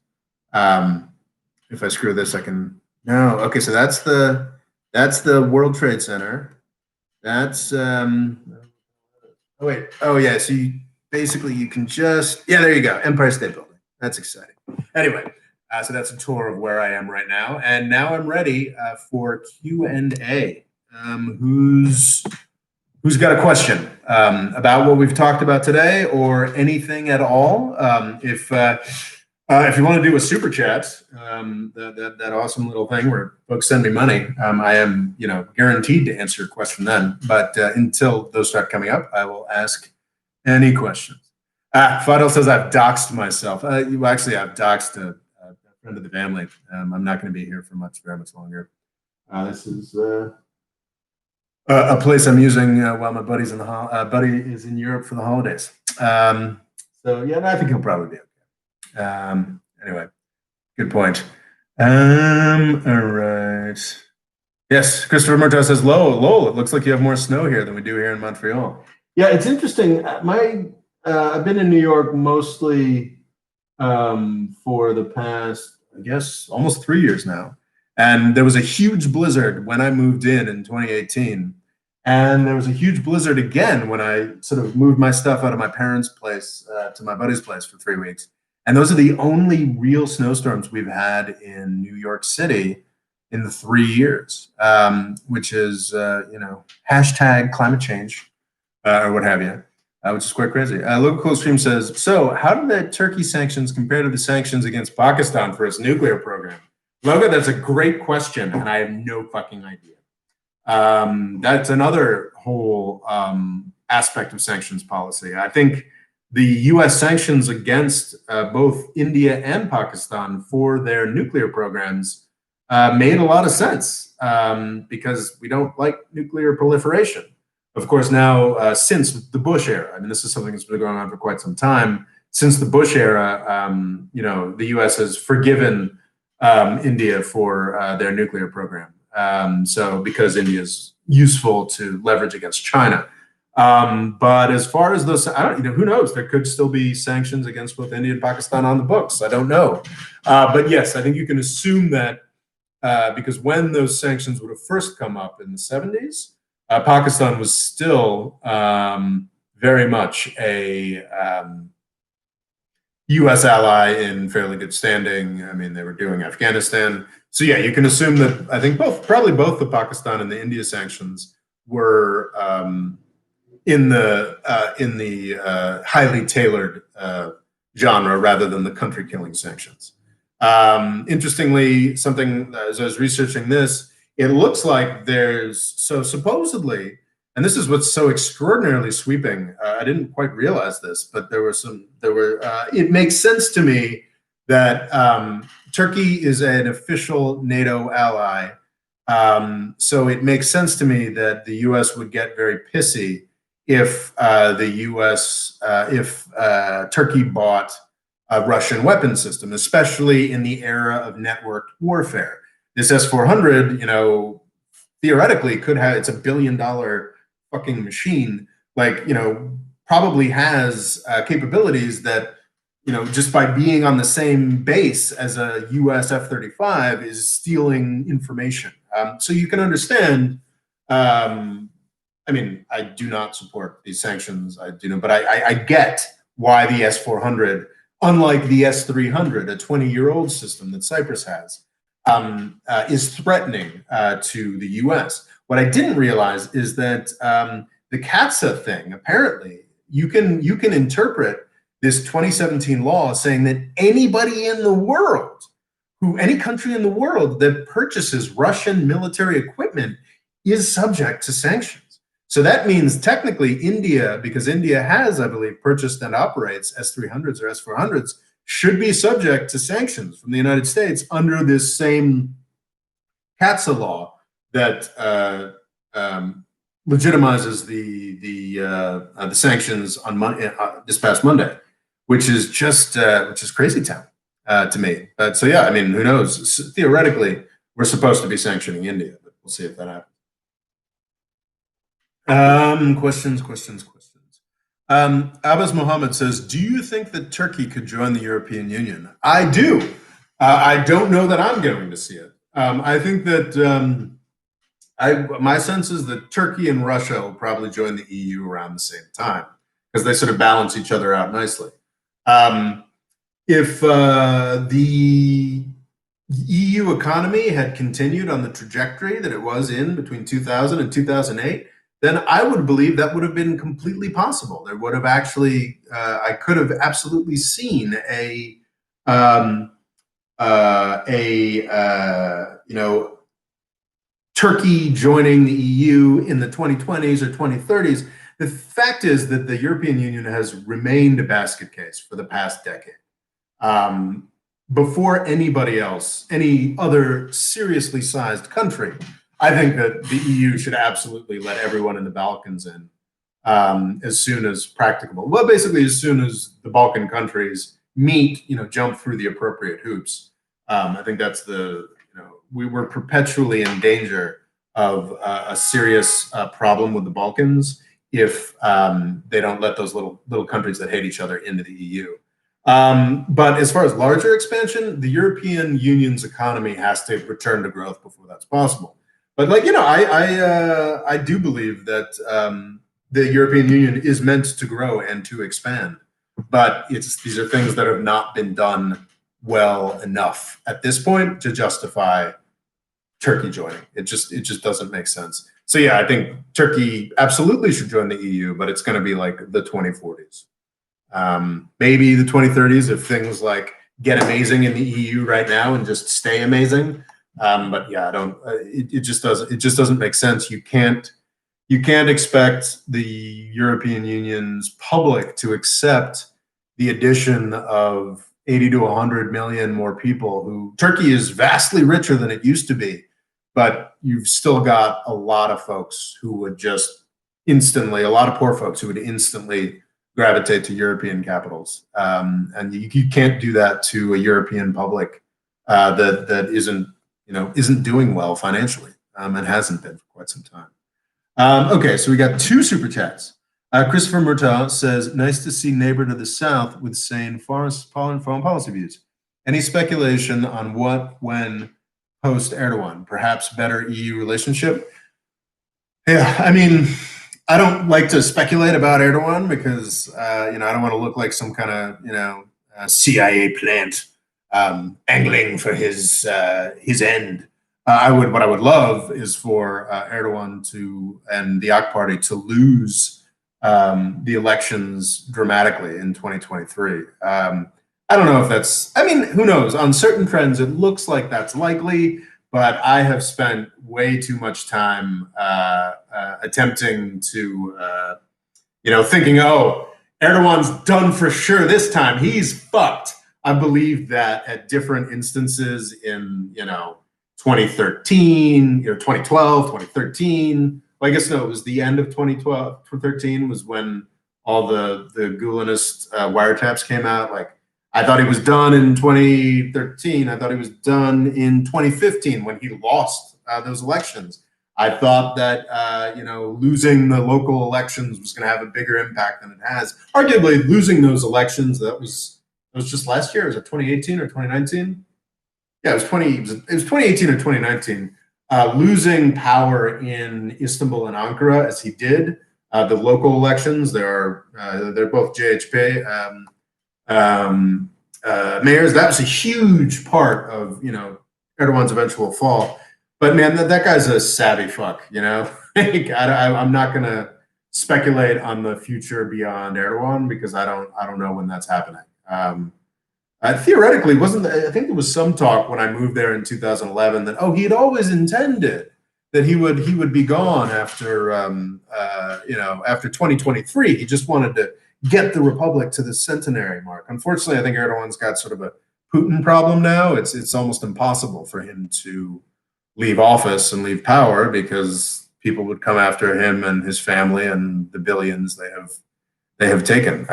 if I screw this, I can. No. Okay. So that's the World Trade Center. That's oh wait. Oh yeah. So you can just there you go. Empire State Building. That's exciting. Anyway. So that's a tour of where I am right now, and now I'm ready for Q&A. Who's got a question about what we've talked about today, or anything at all? If you want to do a super chat, that awesome little thing where folks send me money, I am guaranteed to answer your question then. But until those start coming up, I will ask any questions. Fadil says I've doxed myself. Actually, I've doxed a friend of the family. I'm not going to be here for very much longer. This is a place I'm using while my buddy is in Europe for the holidays. So yeah, I think he'll probably be okay. Anyway, good point. All right. Yes, Christopher Murtaugh says, Lowell, it looks like you have more snow here than we do here in Montreal. Yeah, it's interesting. I've been in New York mostly for the past, I guess, almost 3 years now. And there was a huge blizzard when I moved in 2018. And there was a huge blizzard again when I sort of moved my stuff out of my parents' place to my buddy's place for 3 weeks. And those are the only real snowstorms we've had in New York City in the 3 years, which is, hashtag climate change or what have you. which is quite crazy. Local Stream says, so how do the Turkey sanctions compare to the sanctions against Pakistan for its nuclear program? Logan, that's a great question, and I have no fucking idea. That's another whole aspect of sanctions policy. I think the U.S. sanctions against both India and Pakistan for their nuclear programs made a lot of sense because we don't like nuclear proliferation. Of course, now since the Bush era, I mean, this is something that's been going on for quite some time. Since the Bush era, the U.S. has forgiven India for their nuclear program. So because India is useful to leverage against China. But as far as those, who knows? There could still be sanctions against both India and Pakistan on the books. I don't know. But yes, I think you can assume that because when those sanctions would have first come up in the 70s, Pakistan was still very much a U.S. ally in fairly good standing. I mean, they were doing Afghanistan. So yeah, you can assume that I think probably both the Pakistan and the India sanctions were in the highly tailored genre rather than the country killing sanctions. Interestingly, something as I was researching this, it looks like supposedly, and this is what's so extraordinarily sweeping. I didn't quite realize this, but it makes sense to me that Turkey is an official NATO ally. So it makes sense to me that the US would get very pissy if Turkey bought a Russian weapon system, especially in the era of networked warfare. This S-400, theoretically it's $1 billion fucking machine, probably has capabilities that, just by being on the same base as a US F-35 is stealing information. So you can understand, I mean, I do not support these sanctions, but I get why the S-400, unlike the S-300, a 20-year-old system that Cyprus has, is threatening to the U.S. What I didn't realize is that the CATSA thing, apparently, you can interpret this 2017 law saying that anybody in the world, any country in the world that purchases Russian military equipment is subject to sanctions. So that means technically India, because India has, I believe, purchased and operates S-300s or S-400s, should be subject to sanctions from the United States under this same CATSA law that legitimizes the sanctions on this past Monday, which is crazy town to me. So yeah, I mean, who knows? Theoretically, we're supposed to be sanctioning India, but we'll see if that happens. Questions. Abbas Mohammed says, do you think that Turkey could join the European Union? I do. I don't know that I'm going to see it. I think that my sense is that Turkey and Russia will probably join the EU around the same time because they sort of balance each other out nicely. If the EU economy had continued on the trajectory that it was in between 2000 and 2008, then I would believe that would have been completely possible. There would have actually, I could have absolutely seen Turkey joining the EU in the 2020s or 2030s. The fact is that the European Union has remained a basket case for the past decade. Before anybody else, any other seriously sized country, I think that the EU should absolutely let everyone in the Balkans in as soon as practicable. Well, basically, as soon as the Balkan countries meet, jump through the appropriate hoops. I think that's we were perpetually in danger of a serious problem with the Balkans if they don't let those little countries that hate each other into the EU. But as far as larger expansion, the European Union's economy has to return to growth before that's possible. But I do believe that the European Union is meant to grow and to expand, but these are things that have not been done well enough at this point to justify Turkey joining. It just doesn't make sense. So yeah, I think Turkey absolutely should join the EU, but it's going to be like the 2040s. Maybe the 2030s if things like get amazing in the EU right now and just stay amazing. But yeah, I don't. It just doesn't. It just doesn't make sense. You can't expect the European Union's public to accept the addition of 80 to 100 million more people. Who Turkey is vastly richer than it used to be, but you've still got a lot of folks who would just instantly, a lot of poor folks who would instantly gravitate to European capitals, and you can't do that to a European public that isn't doing well financially, and hasn't been for quite some time. Okay, so we got two super chats. Christopher Murtaugh says, "Nice to see neighbor to the south with sane foreign policy views. Any speculation on what, when, post Erdogan, perhaps better EU relationship?" Yeah, I mean, I don't like to speculate about Erdogan because I don't want to look like some kind of CIA plant angling for his end. What I would love is for Erdogan and the AK Party to lose the elections dramatically in 2023. I don't know if that's. I mean, who knows? On certain trends, it looks like that's likely. But I have spent way too much time attempting to, thinking, oh, Erdogan's done for sure this time. He's fucked. I believe that at different instances in, 2013, 2012, 2013. Well, I guess no, it was the end of 2012, 2013 was when all the Gulenist wiretaps came out. Like, I thought he was done in 2013. I thought he was done in 2015 when he lost those elections. I thought that losing the local elections was going to have a bigger impact than it has. Arguably, losing those elections that was just last year. Was it 2018 or 2019? Yeah, it was 2018 or 2019. Losing power in Istanbul and Ankara as he did the local elections. They're both JHP. Mayors. That was a huge part of Erdogan's eventual fall. But man, that guy's a savvy fuck. I'm not gonna speculate on the future beyond Erdogan because I don't know when that's happening. Theoretically, I think there was some talk when I moved there in 2011 that he had always intended that he would be gone after after 2023. He just wanted to get the republic to the centenary mark. Unfortunately, I think Erdogan's got sort of a Putin problem now. It's almost impossible for him to leave office and leave power because people would come after him and his family and the billions they have taken.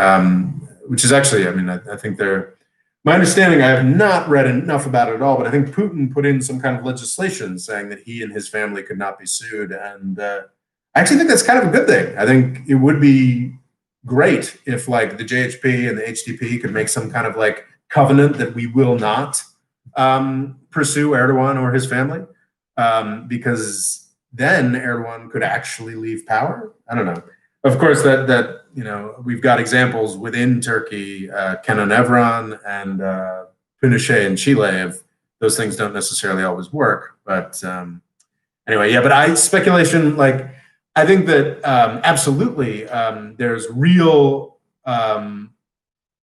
Which is actually, I think they're. My understanding, I have not read enough about it at all, but I think Putin put in some kind of legislation saying that he and his family could not be sued, and I actually think that's kind of a good thing. I think it would be great if like the JHP and the HDP could make some kind of like covenant that we will not pursue Erdogan or his family, because then Erdogan could actually leave power. I don't know. Of course, that we've got examples within Turkey, Kenan Evren and Pinochet in Chile. Of those things don't necessarily always work, but anyway, yeah. But speculation like. I think that absolutely there's real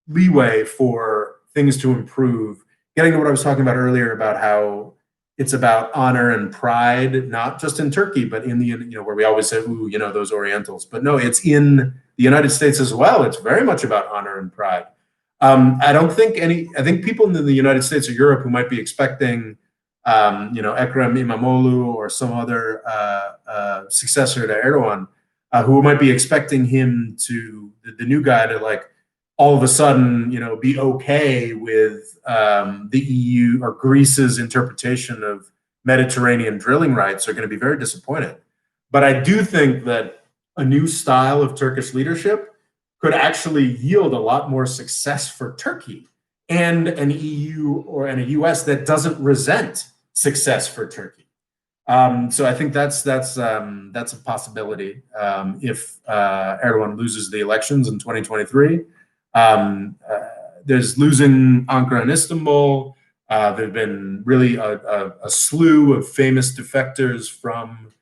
leeway for things to improve. Getting to what I was talking about earlier about how it's about honor and pride, not just in Turkey, but in the where we always say, "Ooh, those Orientals." But no, it's in the United States as well. It's very much about honor and pride. I think people in the United States or Europe who might be expecting. Ekrem Imamoglu or some other successor to Erdogan, who might be expecting him the new guy to like all of a sudden, be okay with the EU or Greece's interpretation of Mediterranean drilling rights are going to be very disappointed. But I do think that a new style of Turkish leadership could actually yield a lot more success for Turkey and an EU and a US that doesn't resent success for Turkey. So I think that's a possibility if Erdogan loses the elections in 2023. There's losing Ankara and Istanbul. There have been really a slew of famous defectors from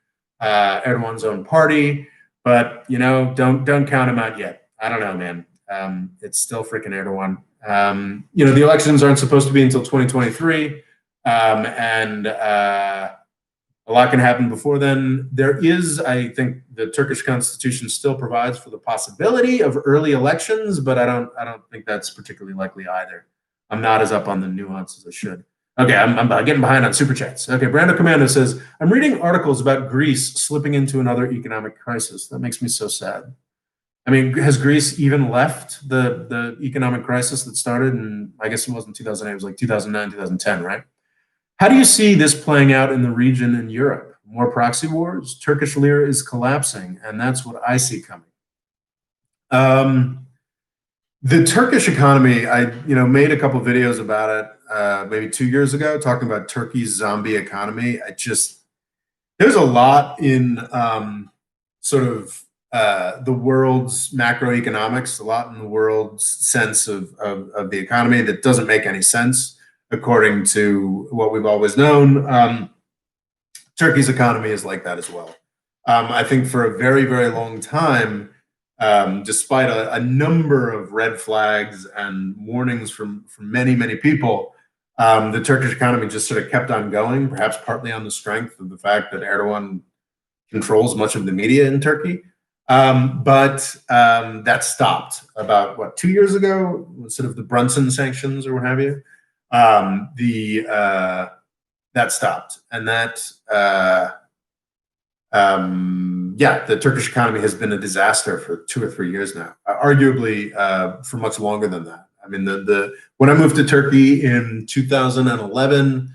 Erdogan's own party. But, you know, don't count him out yet. I don't know, man. It's still freaking Erdogan. You know, the elections aren't supposed to be until 2023, and a lot can happen before then. There is, I think, the Turkish constitution still provides for the possibility of early elections, but I don't think that's particularly likely either. I'm not as up on the nuance as I should. Okay, I'm getting behind on super chats. Okay, Brando Commando says, I'm reading articles about Greece slipping into another economic crisis. That makes me so sad. I mean, has Greece even left the economic crisis that started in, I guess it wasn't 2008, it was like 2009, 2010, right? How do you see this playing out in the region in Europe? More proxy wars? Turkish lira is collapsing, and that's what I see coming. The Turkish economy, I made a couple videos about it maybe 2 years ago, talking about Turkey's zombie economy. There's a lot in sort of the world's macroeconomics, a lot in the world's sense of the economy that doesn't make any sense according to what we've always known. Turkey's economy is like that as well. I think for a very, very long time, despite a number of red flags and warnings from many, many people, the Turkish economy just sort of kept on going, perhaps partly on the strength of the fact that Erdogan controls much of the media in Turkey. But that stopped about, what, 2 years ago, sort of the Brunson sanctions or what have you. That stopped. And the Turkish economy has been a disaster for 2 or 3 years now, arguably for much longer than that. I mean, when I moved to Turkey in 2011,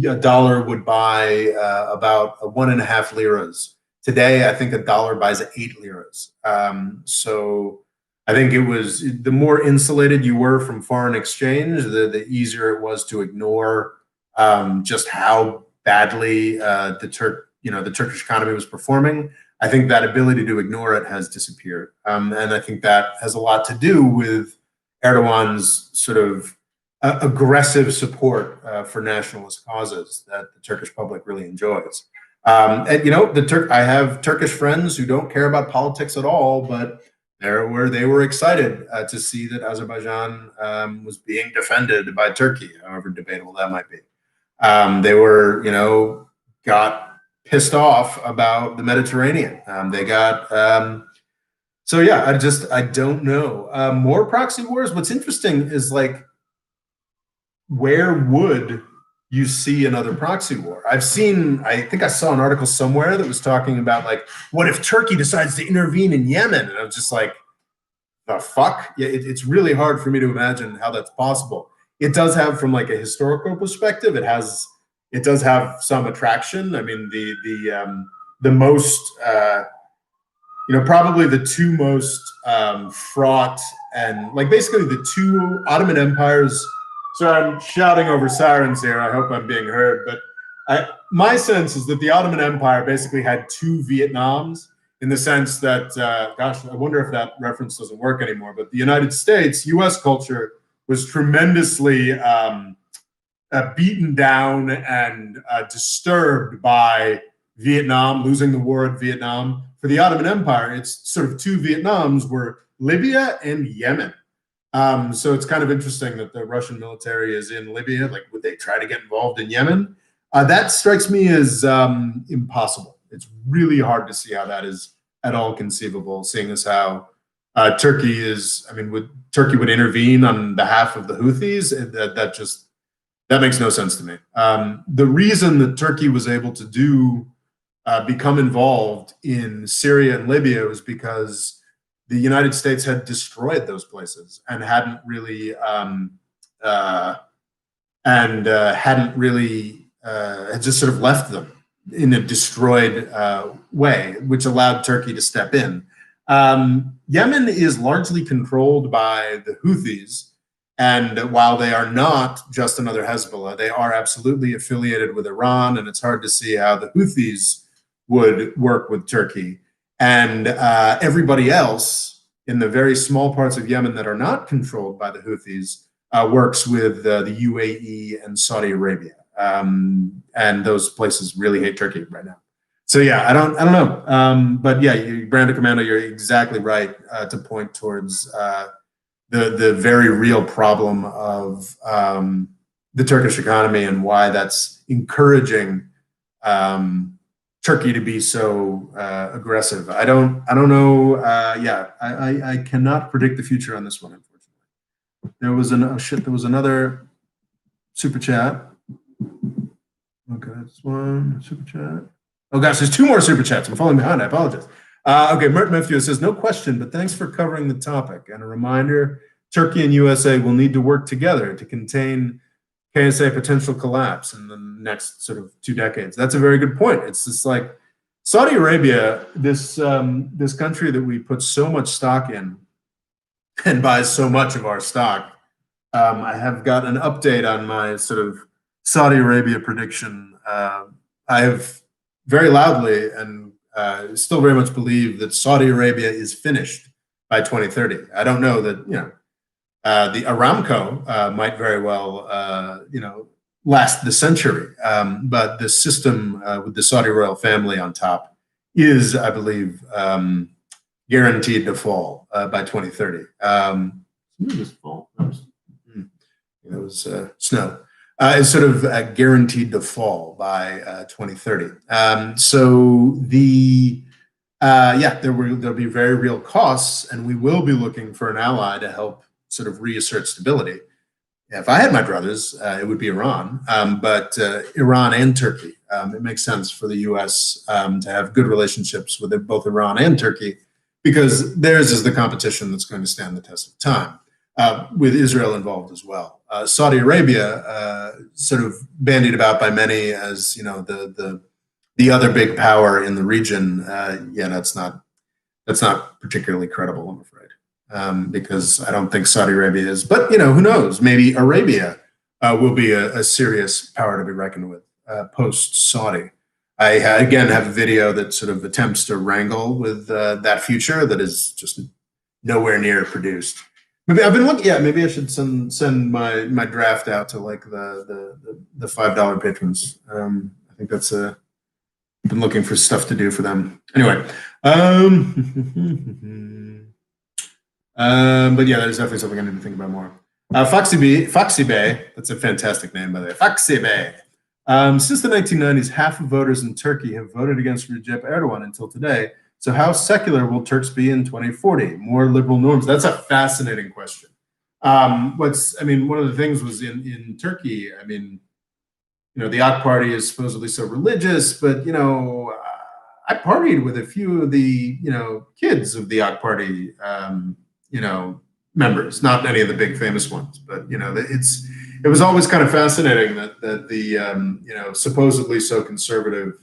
a dollar would buy about 1.5 liras. Today, I think a dollar buys 8 liras. So I think it was, the more insulated you were from foreign exchange, the easier it was to ignore just how badly the Turkish economy was performing. I think that ability to ignore it has disappeared. And I think that has a lot to do with Erdogan's sort of aggressive support for nationalist causes that the Turkish public really enjoys. And I have Turkish friends who don't care about politics at all, but they were excited to see that Azerbaijan was being defended by Turkey, however debatable that might be. They were, got pissed off about the Mediterranean. So yeah, I don't know. More proxy wars. What's interesting is, like, where would you see another proxy war? I think I saw an article somewhere that was talking about, like, what if Turkey decides to intervene in Yemen? And I was just like, the fuck? Yeah, it's really hard for me to imagine how that's possible. It does have, from like a historical perspective, it does have some attraction. I mean, the most, probably the two most fraught, and like basically the two Ottoman empires. So I'm shouting over sirens here. I hope I'm being heard. But my sense is that the Ottoman Empire basically had two Vietnams, in the sense that, gosh, I wonder if that reference doesn't work anymore. But the United States, U.S. culture was tremendously beaten down and disturbed by Vietnam, losing the war at Vietnam. For the Ottoman Empire, it's sort of two Vietnams were Libya and Yemen. So it's kind of interesting that the Russian military is in Libya. Like, would they try to get involved in Yemen? That strikes me as impossible. It's really hard to see how that is at all conceivable, seeing as how Turkey would intervene on behalf of the Houthis? That makes no sense to me. The reason that Turkey was able to become involved in Syria and Libya was because the United States had destroyed those places and hadn't really had just sort of left them in a destroyed way, which allowed Turkey to step in. Yemen is largely controlled by the Houthis, and while they are not just another Hezbollah, they are absolutely affiliated with Iran, and it's hard to see how the Houthis would work with Turkey. And everybody else in the very small parts of Yemen that are not controlled by the Houthis works with the UAE and Saudi Arabia. and those places really hate Turkey right now. So yeah, I don't know. But yeah, Brando Commando, you're exactly right to point towards the very real problem of the Turkish economy and why that's encouraging Turkey to be so aggressive. I don't know. Yeah, I cannot predict the future on this one, unfortunately. There was there was another super chat. Okay, this one super chat. Oh gosh, there's two more super chats. I'm falling behind. I apologize. Okay, Mert Matthew says, no question, but thanks for covering the topic. And a reminder, Turkey and USA will need to work together to contain KSA potential collapse in the next sort of 2 decades. That's a very good point. It's just like Saudi Arabia, this country that we put so much stock in and buys so much of our stock. I have got an update on my sort of Saudi Arabia prediction. I have very loudly and still very much believe that Saudi Arabia is finished by 2030. I don't know that, the Aramco might very well, last the century. But the system with the Saudi royal family on top is, I believe, guaranteed to fall by 2030. This fall. It was snow. Is sort of guaranteed to fall by 2030. So there'll be very real costs, and we will be looking for an ally to help sort of reassert stability. If I had my druthers, it would be Iran, but Iran and Turkey. It makes sense for the U.S. To have good relationships with both Iran and Turkey, because theirs is the competition that's going to stand the test of time, with Israel involved as well. Saudi Arabia, sort of bandied about by many as the other big power in the region. That's not particularly credible, I'm afraid, because I don't think Saudi Arabia is. But who knows? Maybe Arabia will be a serious power to be reckoned with post Saudi. I again have a video that sort of attempts to wrangle with that future that is just nowhere near produced. Maybe I've been looking. Yeah, maybe I should send my draft out to like the $5 patrons. I think that's I've been looking for stuff to do for them. Anyway, but yeah, that is definitely something I need to think about more. Foxy Bay. That's a fantastic name, by the way. Foxy Bay. Since the 1990s, half of voters in Turkey have voted against Recep Erdogan until today. So how secular will Turks be in 2040? More liberal norms? That's a fascinating question. One of the things was in Turkey, the AK Party is supposedly so religious, but, I partied with a few of the, kids of the AK Party, members, not any of the big famous ones, but, it was always kind of fascinating that the, supposedly so conservative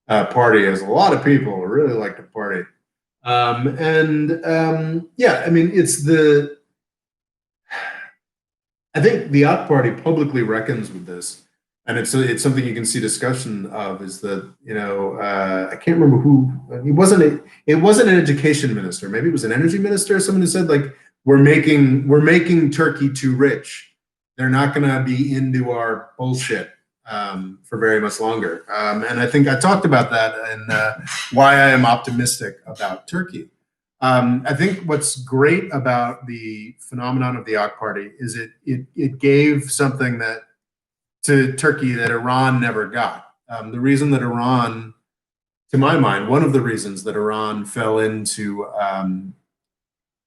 party, as a lot of people really like to party. I think the AK Party publicly reckons with this, and it's something you can see discussion of, is that, I can't remember who, it wasn't an education minister, maybe it was an energy minister, someone who said, like, we're making Turkey too rich. They're not going to be into our bullshit for very much longer. And I think I talked about that and why I am optimistic about Turkey. I think what's great about the phenomenon of the AK Party is it gave something to Turkey that Iran never got. The reason that Iran, to my mind, one of the reasons that Iran fell into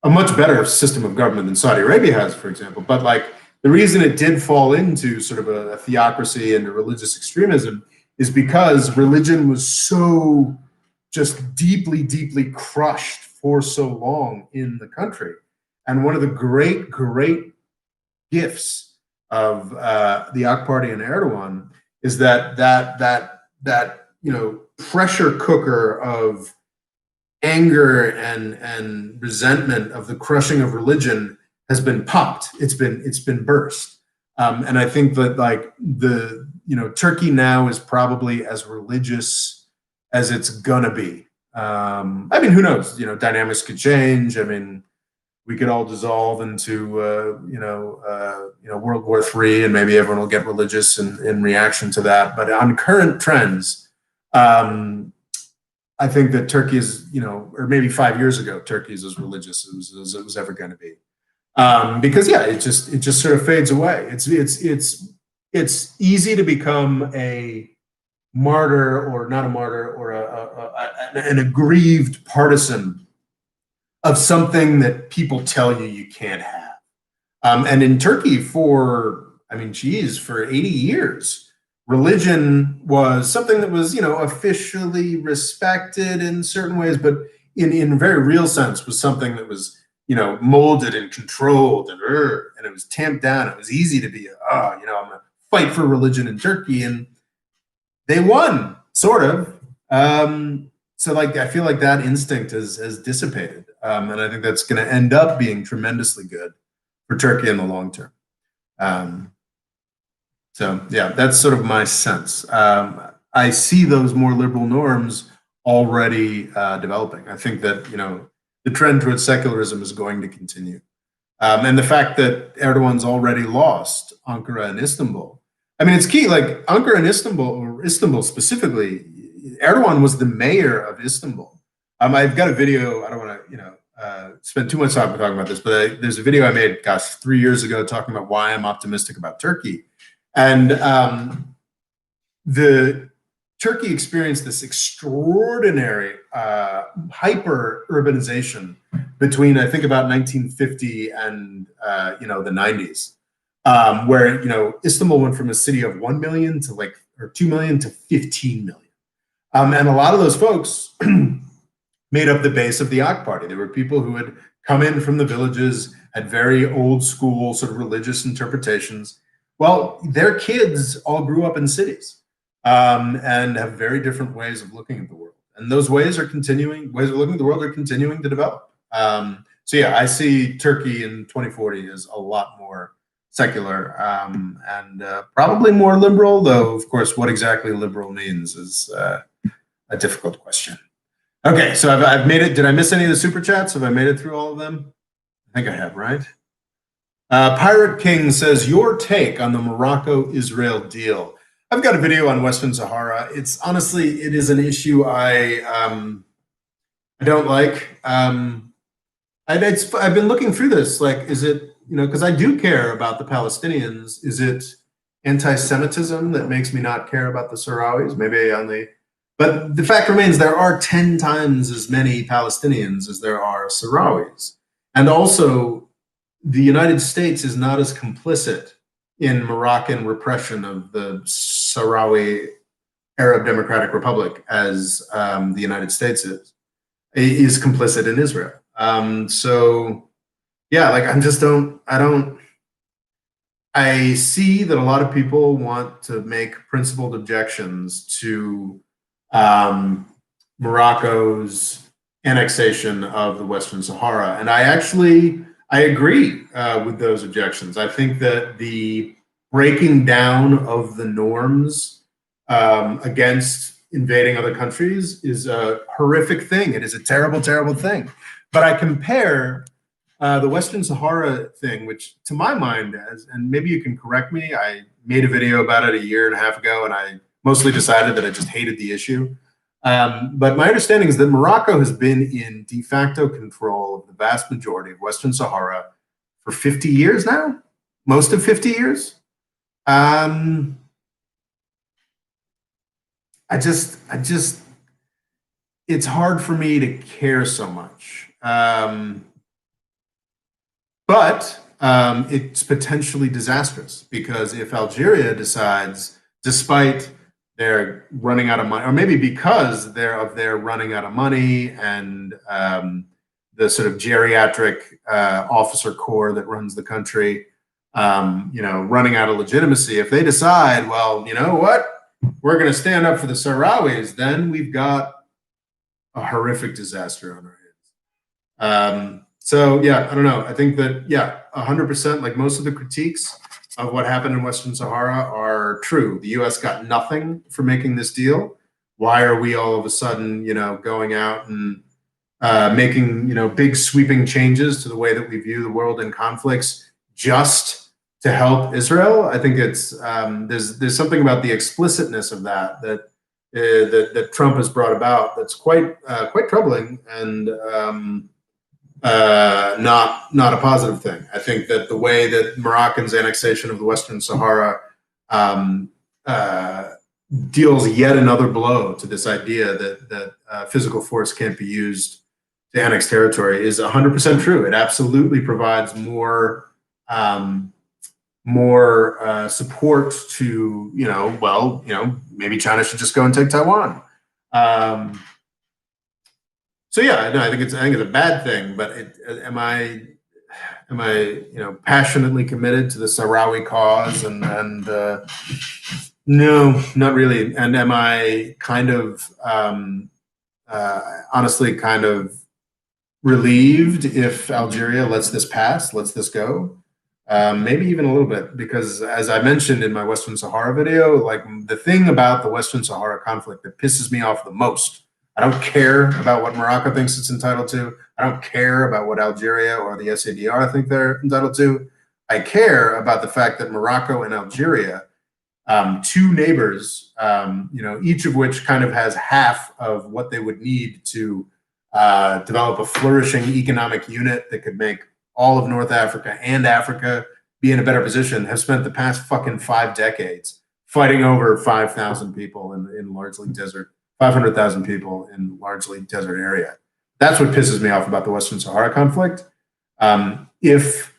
a much better system of government than Saudi Arabia has, for example, but like, the reason it did fall into sort of a theocracy and a religious extremism is because religion was so just deeply, deeply crushed for so long in the country. And one of the great, great gifts of the AK Party and Erdogan is that pressure cooker of anger and resentment of the crushing of religion has been popped. It's been burst. And I think that like Turkey now is probably as religious as it's gonna be. Who knows? Dynamics could change. we could all dissolve into World War III, and maybe everyone will get religious in reaction to that. But on current trends, I think that Turkey is, or maybe 5 years ago, Turkey is as religious as it was ever going to be, because yeah, it just sort of fades away. It's easy to become a martyr, or not a martyr, or an aggrieved partisan of something that people tell you can't have. And in Turkey, for 80 years, religion was something that was, officially respected in certain ways, but in a very real sense was something that was, molded and controlled, and it was tamped down. It was easy to be, I'm gonna fight for religion in Turkey, and they won, sort of. So I feel like that instinct has dissipated, and I think that's going to end up being tremendously good for Turkey in the long term. So yeah, that's sort of my sense. I see those more liberal norms already developing. I think that the trend towards secularism is going to continue, and the fact that Erdogan's already lost Ankara and Istanbul. I mean, it's key. Like Ankara and Istanbul, or Istanbul specifically, Erdogan was the mayor of Istanbul. I've got a video. I don't want to, spend too much time talking about this, but there's a video I made, 3 years ago, talking about why I'm optimistic about Turkey. And the Turkey experienced this extraordinary hyper urbanization between, I think, about 1950 and the 90s, where Istanbul went from a city of 1 million to 2 million to 15 million, and a lot of those folks made up the base of the AK Party. They were people who had come in from the villages, had very old school sort of religious interpretations. Well, their kids all grew up in cities, and have very different ways of looking at the world. And those ways of looking at the world are continuing to develop. So yeah, I see Turkey in 2040 as a lot more secular, and probably more liberal, though, of course, what exactly liberal means is a difficult question. Okay, so I've made it. Did I miss any of the super chats? Have I made it through all of them? I think I have, right? Pirate King says, your take on the Morocco-Israel deal. I've got a video on Western Sahara. It's honestly, it is an issue I don't like. I've been looking through this. Is it, because I do care about the Palestinians. Is it anti-Semitism that makes me not care about the Sahrawis? But the fact remains, there are 10 times as many Palestinians as there are Sahrawis. And also, the United States is not as complicit in Moroccan repression of the Sahrawi Arab Democratic Republic as the United States is complicit in Israel. So yeah, I see that a lot of people want to make principled objections to Morocco's annexation of the Western Sahara. And I agree with those objections. I think that the breaking down of the norms against invading other countries is a horrific thing. It is a terrible, terrible thing. But I compare the Western Sahara thing, which to my mind, and maybe you can correct me, I made a video about it 1.5 years ago, and I mostly decided that I just hated the issue. But my understanding is that Morocco has been in de facto control of the vast majority of Western Sahara for 50 years now, most of 50 years. It's hard for me to care so much. But it's potentially disastrous, because if Algeria decides, despite they're running out of money, or maybe because they're running out of money, and the sort of geriatric officer corps that runs the country, running out of legitimacy, if they decide, well, you know what, we're going to stand up for the Sahrawis, then we've got a horrific disaster on our hands. So yeah, I don't know. I think that, yeah, 100%, like most of the critiques of what happened in Western Sahara are true. The US got nothing for making this deal. Why are we all of a sudden, going out and making big sweeping changes to the way that we view the world in conflicts just to help Israel. I think it's there's something about the explicitness of that Trump has brought about that's quite troubling and not a positive thing. I think that the way that Moroccan's annexation of the Western Sahara deals yet another blow to this idea that physical force can't be used to annex territory is 100% true. It absolutely provides more support to maybe China should just go and take Taiwan. So yeah, no, I think it's a bad thing. But am I passionately committed to the Sahrawi cause? And no, not really. And am I kind of honestly kind of relieved if Algeria lets this pass, lets this go? Maybe even a little bit, because as I mentioned in my Western Sahara video, like the thing about the Western Sahara conflict that pisses me off the most, I don't care about what Morocco thinks it's entitled to. I don't care about what Algeria or the SADR think they're entitled to. I care about the fact that Morocco and Algeria, two neighbors, each of which kind of has half of what they would need to develop a flourishing economic unit that could make all of North Africa and Africa be in a better position, have spent the past fucking 5 decades fighting over 5,000 people in largely desert, 500,000 people in largely desert area. That's what pisses me off about the Western Sahara conflict. If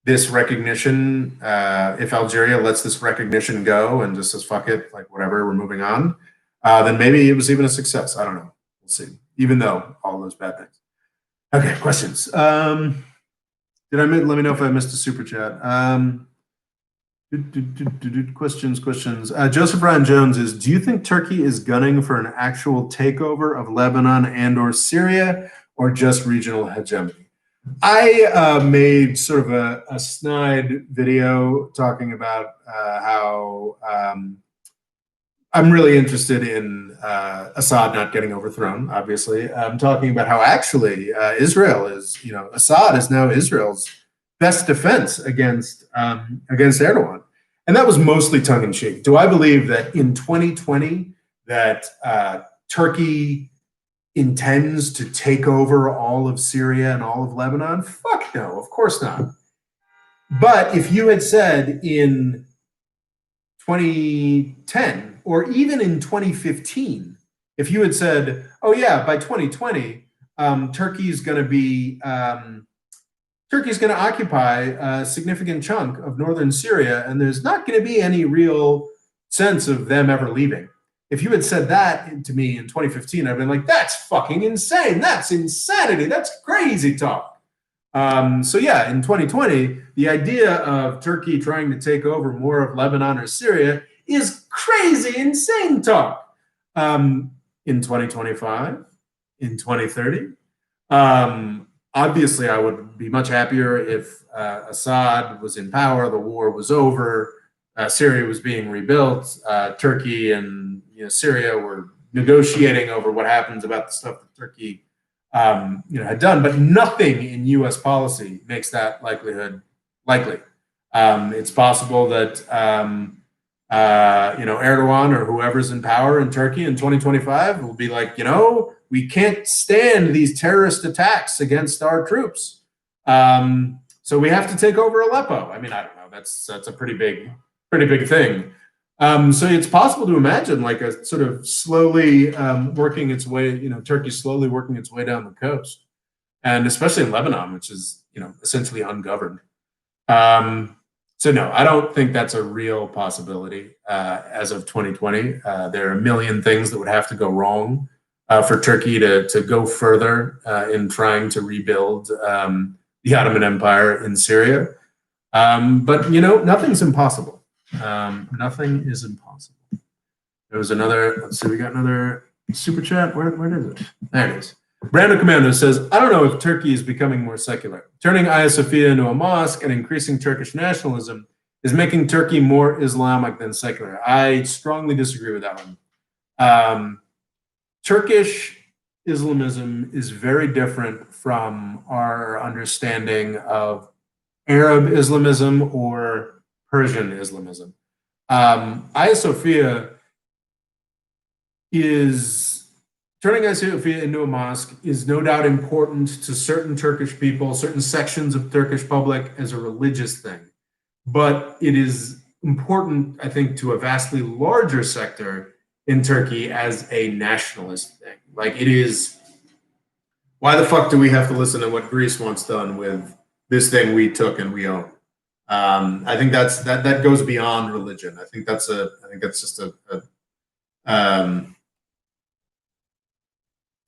this recognition, if Algeria lets this recognition go and just says, fuck it, like whatever, we're moving on, then maybe it was even a success. I don't know. We'll see. Even though all those bad things. Okay, questions. Let me know if I missed a super chat. Questions. Joseph Ryan Jones is, do you think Turkey is gunning for an actual takeover of Lebanon and or Syria, or just regional hegemony? I made sort of a snide video talking about how I'm really interested in Assad not getting overthrown, obviously. I'm talking about how actually Israel is, Assad is now Israel's best defense against Erdogan. And that was mostly tongue in cheek. Do I believe that in 2020 that Turkey intends to take over all of Syria and all of Lebanon? Fuck no, of course not. But if you had said in 2010, or even in 2015, if you had said, oh yeah, by 2020, Turkey's going to occupy a significant chunk of northern Syria, and there's not going to be any real sense of them ever leaving. If you had said that to me in 2015, I'd been like, that's fucking insane. That's insanity. That's crazy talk. So yeah, in 2020, the idea of Turkey trying to take over more of Lebanon or Syria is crazy, insane talk. In 2025, in 2030, obviously I would be much happier if Assad was in power, the war was over, Syria was being rebuilt, Turkey and Syria were negotiating over what happens about the stuff that Turkey had done, but nothing in U.S. policy makes that likelihood likely. It's possible that Erdogan or whoever's in power in Turkey in 2025 will be like, we can't stand these terrorist attacks against our troops, so we have to take over Aleppo. I mean, I don't know. That's a pretty big thing. So it's possible to imagine like a sort of slowly working its way, Turkey slowly working its way down the coast, and especially in Lebanon, which is, essentially ungoverned. So no, I don't think that's a real possibility as of 2020. There are a million things that would have to go wrong for Turkey to go further in trying to rebuild the Ottoman Empire in Syria. But, nothing's impossible. Nothing is impossible. There was another, let's see, we got another super chat. Where is it? There it is. Brando Commando says, I don't know if Turkey is becoming more secular. Turning Hagia Sophia into a mosque and increasing Turkish nationalism is making Turkey more Islamic than secular. I strongly disagree with that one. Turkish Islamism is very different from our understanding of Arab Islamism or Persian Islamism. Hagia Sophia is turning Hagia Sophia into a mosque is no doubt important to certain Turkish people, certain sections of Turkish public as a religious thing. But it is important, I think, to a vastly larger sector in Turkey as a nationalist thing. Like it is, why the fuck do we have to listen to what Greece wants done with this thing we took and we own? I think that goes beyond religion. I think that's just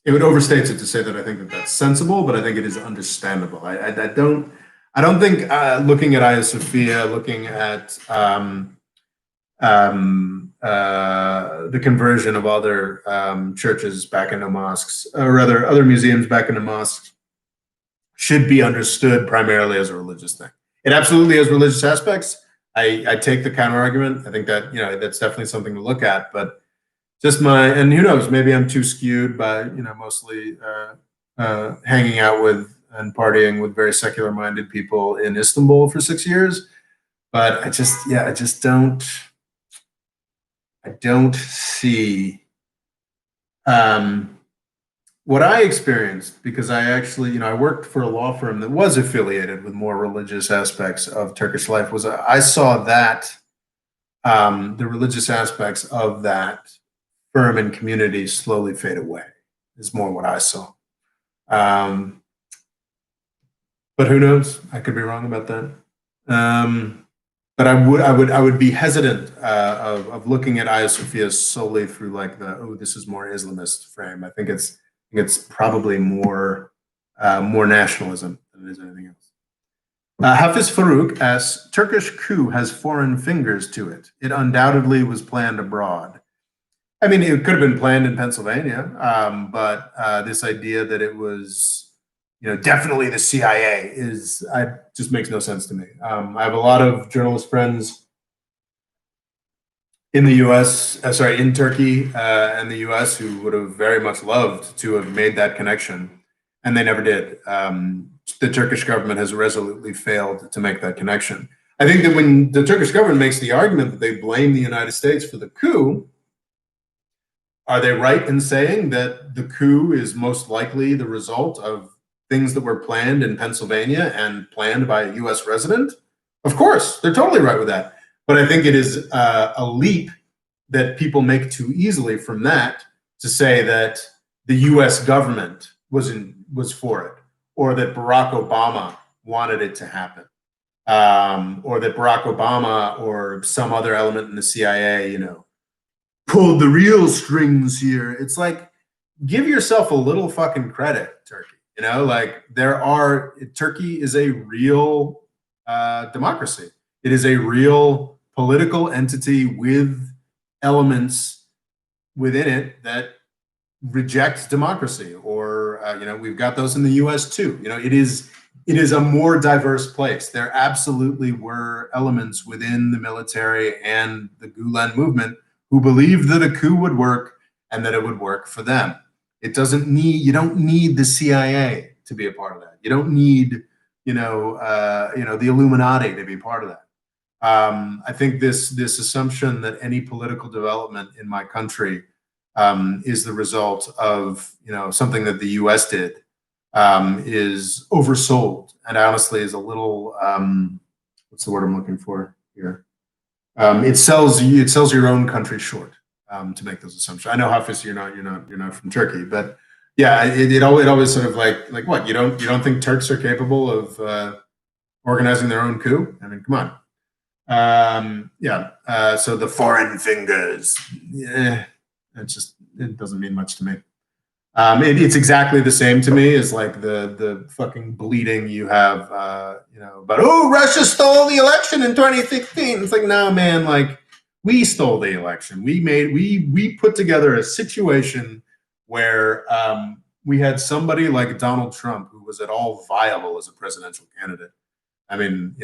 it would overstate it to say that I think that that's sensible, but I think it is understandable. I don't think looking at Hagia Sophia, looking at the conversion of other churches back into mosques, or rather other museums back into mosques, should be understood primarily as a religious thing. It absolutely has religious aspects. I take the counter argument. I think that that's definitely something to look at, but just and who knows, maybe I'm too skewed by mostly hanging out with and partying with very secular minded people in Istanbul for 6 years. But I just don't see what I experienced, because I actually, I worked for a law firm that was affiliated with more religious aspects of Turkish life. Was I saw that the religious aspects of that firm and community slowly fade away is more what I saw. But who knows? I could be wrong about that. But I would be hesitant of looking at Hagia Sophia solely through like this is more Islamist frame. I think it's probably more nationalism than it is anything else. Hafiz Farouk asks, Turkish coup has foreign fingers to it. It undoubtedly was planned abroad. I mean, it could have been planned in Pennsylvania, but this idea that it was, definitely the CIA just makes no sense to me. I have a lot of journalist friends in the U.S., in Turkey and the U.S. who would have very much loved to have made that connection, and they never did. The Turkish government has resolutely failed to make that connection. I think that when the Turkish government makes the argument that they blame the United States for the coup, are they right in saying that the coup is most likely the result of things that were planned in Pennsylvania and planned by a U.S. resident? Of course, they're totally right with that. But I think it is a leap that people make too easily from that to say that the U.S. government was for it, or that Barack Obama wanted it to happen, or that Barack Obama or some other element in the CIA, pulled the real strings here. It's like, give yourself a little fucking credit, Turkey. Turkey is a real democracy. It is a real political entity with elements within it that reject democracy, or we've got those in the U.S. too. It is a more diverse place. There absolutely were elements within the military and the Gulen movement who believed that a coup would work and that it would work for them. You don't need the CIA to be a part of that. You don't need, the Illuminati to be part of that. I think this assumption that any political development in my country is the result of something that the U.S. did is oversold, and honestly is a little what's the word I'm looking for here? It sells your own country short to make those assumptions. I know, Hafiz, you're not from Turkey, but yeah, it always sort of like what, you don't think Turks are capable of organizing their own coup? I mean, come on. So the foreign fingers, it doesn't mean much to me. It's exactly the same to me as like the fucking bleeding you have, about, oh, Russia stole the election in 2016. It's like, no, man, like we stole the election. We put together a situation where we had somebody like Donald Trump who was at all viable as a presidential candidate. I mean,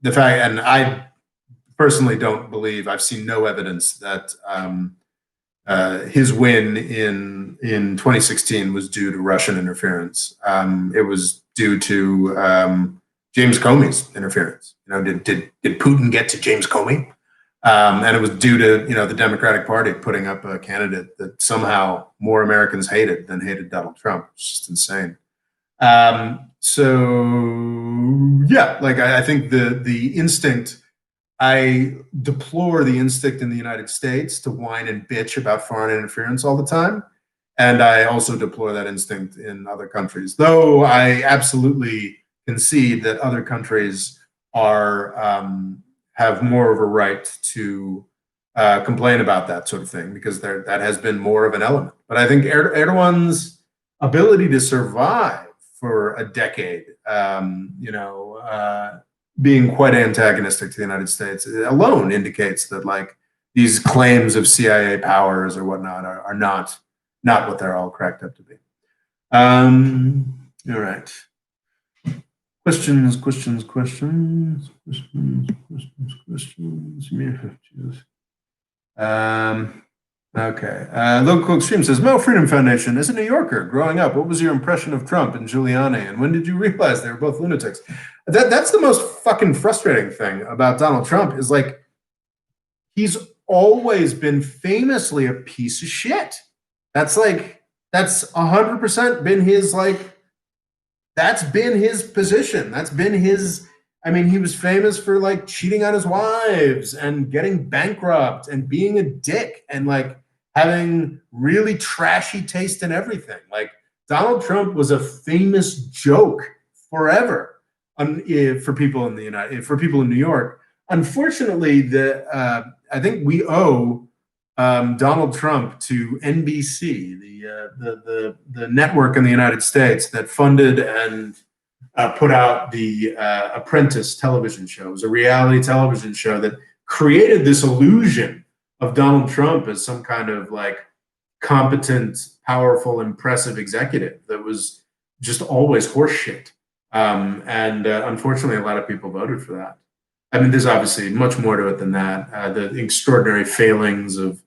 the fact, and I personally don't believe, I've seen no evidence that his win in 2016 was due to Russian interference. It was due to James Comey's interference. Did Putin get to James Comey? And it was due to the Democratic Party putting up a candidate that somehow more Americans hated than hated Donald Trump. It's just insane. So yeah, like I think the instinct. I deplore the instinct in the United States to whine and bitch about foreign interference all the time. And I also deplore that instinct in other countries, though I absolutely concede that other countries are have more of a right to complain about that sort of thing because that has been more of an element. But I think Erdogan's ability to survive for a decade, being quite antagonistic to the United States alone indicates that like these claims of CIA powers or whatnot are not what they're all cracked up to be. All right. Questions. Okay. Local Extreme says, Mel Freedom Foundation, as a New Yorker growing up, what was your impression of Trump and Giuliani? And when did you realize they were both lunatics? That's the most fucking frustrating thing about Donald Trump is like, he's always been famously a piece of shit. That's 100% been his, like, that's been his position. That's been his, I mean, he was famous for like cheating on his wives and getting bankrupt and being a dick and like having really trashy taste in everything. Like Donald Trump was a famous joke forever for people in New York. Unfortunately, I think we owe Donald Trump to NBC, the network in the United States that funded and put out the Apprentice television show. It was a reality television show that created this illusion of Donald Trump as some kind of like competent, powerful, impressive executive that was just always horseshit. And unfortunately, a lot of people voted for that. I mean, there's obviously much more to it than that. The extraordinary failings of,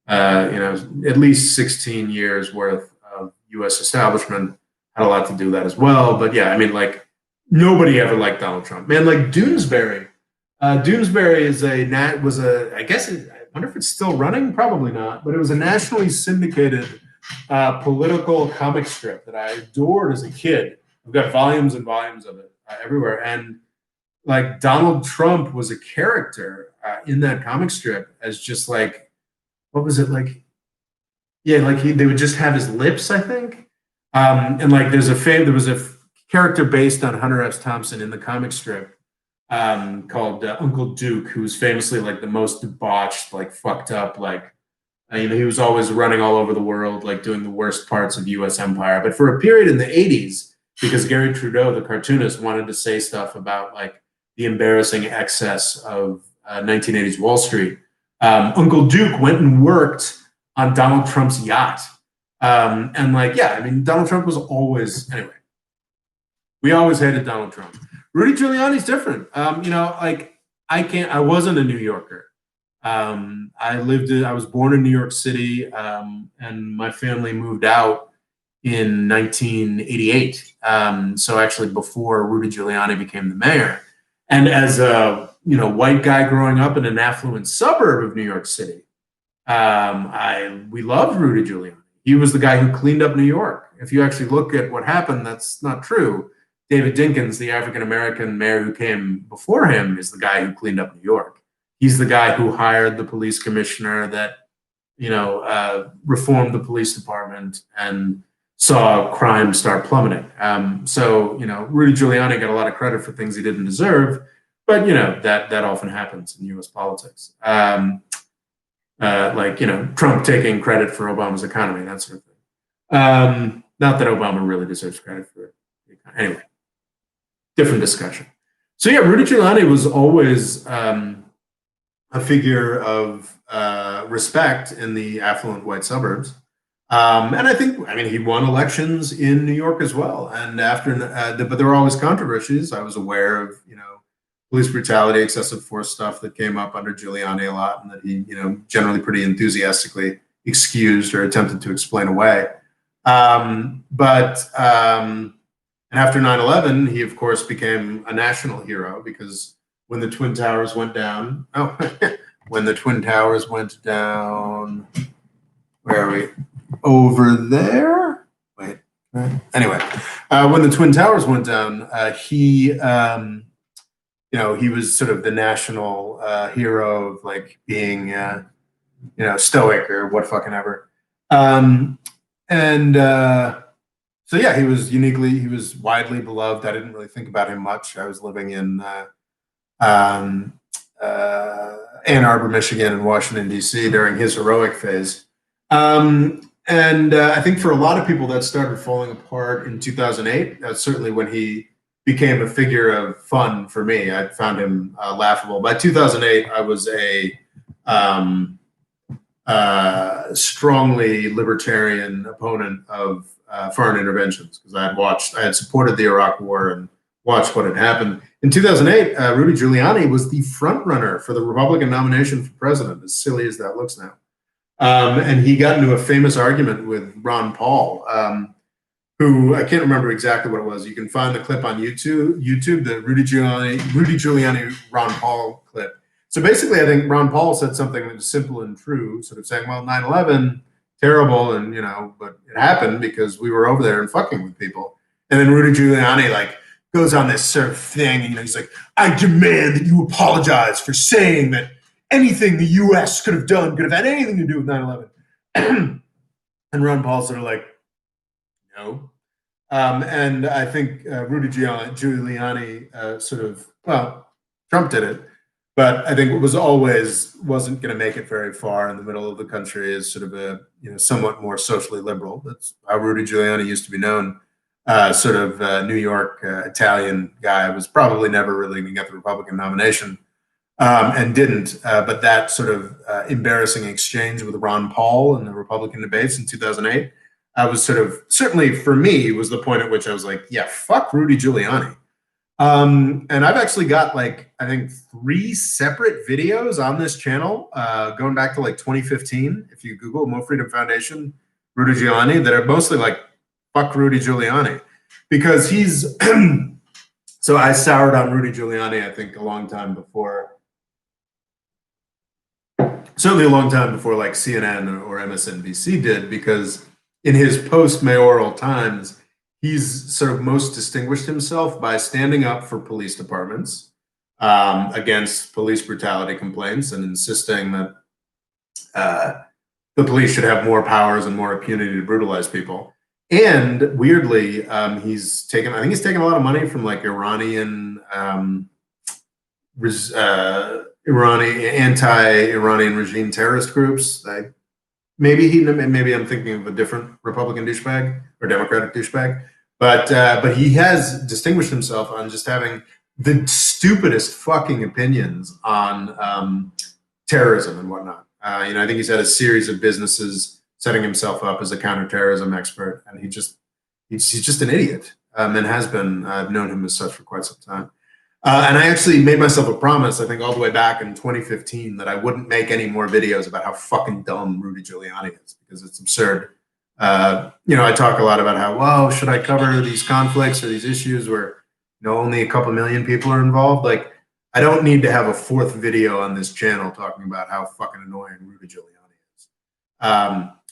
at least 16 years worth of U.S. establishment had a lot to do with that as well. But yeah, I mean, like nobody ever liked Donald Trump, man. Like Doonesbury is I wonder if it's still running. Probably not, but it was a nationally syndicated political comic strip that I adored as a kid. I've got volumes and volumes of it everywhere, and like Donald Trump was a character in that comic strip as just like, what was it like? Yeah, like they would just have his lips, I think. And like there was a character based on Hunter S. Thompson in the comic strip called Uncle Duke, who was famously like the most debauched, like fucked up, like he was always running all over the world, like doing the worst parts of U.S. empire. But for a period in the 80s, because Gary Trudeau, the cartoonist, wanted to say stuff about like the embarrassing excess of 1980s Wall Street, Uncle Duke went and worked on Donald Trump's yacht. And like, yeah, I mean, Donald Trump was always, anyway, we always hated Donald Trump. Rudy Giuliani's different. Like I wasn't a New Yorker. I was born in New York City, and my family moved out in 1988. So actually before Rudy Giuliani became the mayor. And as a white guy growing up in an affluent suburb of New York City, we loved Rudy Giuliani. He was the guy who cleaned up New York. If you actually look at what happened, that's not true. David Dinkins, the African-American mayor who came before him, is the guy who cleaned up New York. He's the guy who hired the police commissioner that, reformed the police department and saw crime start plummeting. So Rudy Giuliani got a lot of credit for things he didn't deserve, but that often happens in U.S. politics. Trump taking credit for Obama's economy, that sort of thing. Not that Obama really deserves credit for it. Anyway, different discussion. So yeah, Rudy Giuliani was always a figure of respect in the affluent white suburbs. And I think, he won elections in New York as well. And but there were always controversies. I was aware of, police brutality, excessive force stuff that came up under Giuliani a lot, and that he, generally pretty enthusiastically excused or attempted to explain away. And after 9/11, he, of course, became a national hero because when the Twin Towers went down, when the Twin Towers went down, where are we? Over there? Wait. Anyway, when the Twin Towers went down, he was sort of the national hero of like being, stoic or what fucking ever. So yeah, he was widely beloved. I didn't really think about him much. I was living in Ann Arbor, Michigan, and Washington, D.C. during his heroic phase. I think for a lot of people that started falling apart in 2008. That's certainly when he became a figure of fun for me. I found him laughable. By 2008, I was a strongly libertarian opponent of foreign interventions because I had supported the Iraq War and watched what had happened. In 2008, Rudy Giuliani was the front runner for the Republican nomination for president, as silly as that looks now. And he got into a famous argument with Ron Paul, who I can't remember exactly what it was. You can find the clip on YouTube, the Rudy Giuliani, Ron Paul clip. So basically, I think Ron Paul said something that was simple and true, sort of saying, well, 9/11, terrible, and, but it happened because we were over there and fucking with people. And then Rudy Giuliani, like, goes on this sort of thing, he's like, I demand that you apologize for saying that anything the U.S. could have done could have had anything to do with 9/11. And Ron Paul sort of like, no. And I think Rudy Giuliani Trump did it, but I think it wasn't going to make it very far in the middle of the country as sort of a somewhat more socially liberal. That's how Rudy Giuliani used to be known. Sort of New York Italian guy, was probably never really going to get the Republican nomination. And didn't. But that sort of embarrassing exchange with Ron Paul in the Republican debates in 2008, I was certainly for me, was the point at which I was like, yeah, fuck Rudy Giuliani. And I've actually got I think 3 separate videos on this channel going back to 2015. If you Google Mo Freedom Foundation, Rudy Giuliani, that are mostly like, fuck Rudy Giuliani. Because he's, so I soured on Rudy Giuliani, I think a long time before, certainly a long time before like CNN or MSNBC did, because in his post-mayoral times, he's sort of most distinguished himself by standing up for police departments against police brutality complaints and insisting that the police should have more powers and more impunity to brutalize people. And weirdly, he's taken a lot of money from like Iranian anti-Iranian regime terrorist groups. Maybe I'm thinking of a different Republican douchebag or Democratic douchebag, but he has distinguished himself on just having the stupidest fucking opinions on terrorism and whatnot. I think he's had a series of businesses setting himself up as a counterterrorism expert, and he's just an idiot, and has been. I've known him as such for quite some time. And I actually made myself a promise, I think all the way back in 2015, that I wouldn't make any more videos about how fucking dumb Rudy Giuliani is, because it's absurd. I talk a lot about how, well, should I cover these conflicts or these issues where, only a couple million people are involved? Like, I don't need to have a 4th video on this channel talking about how fucking annoying Rudy Giuliani is.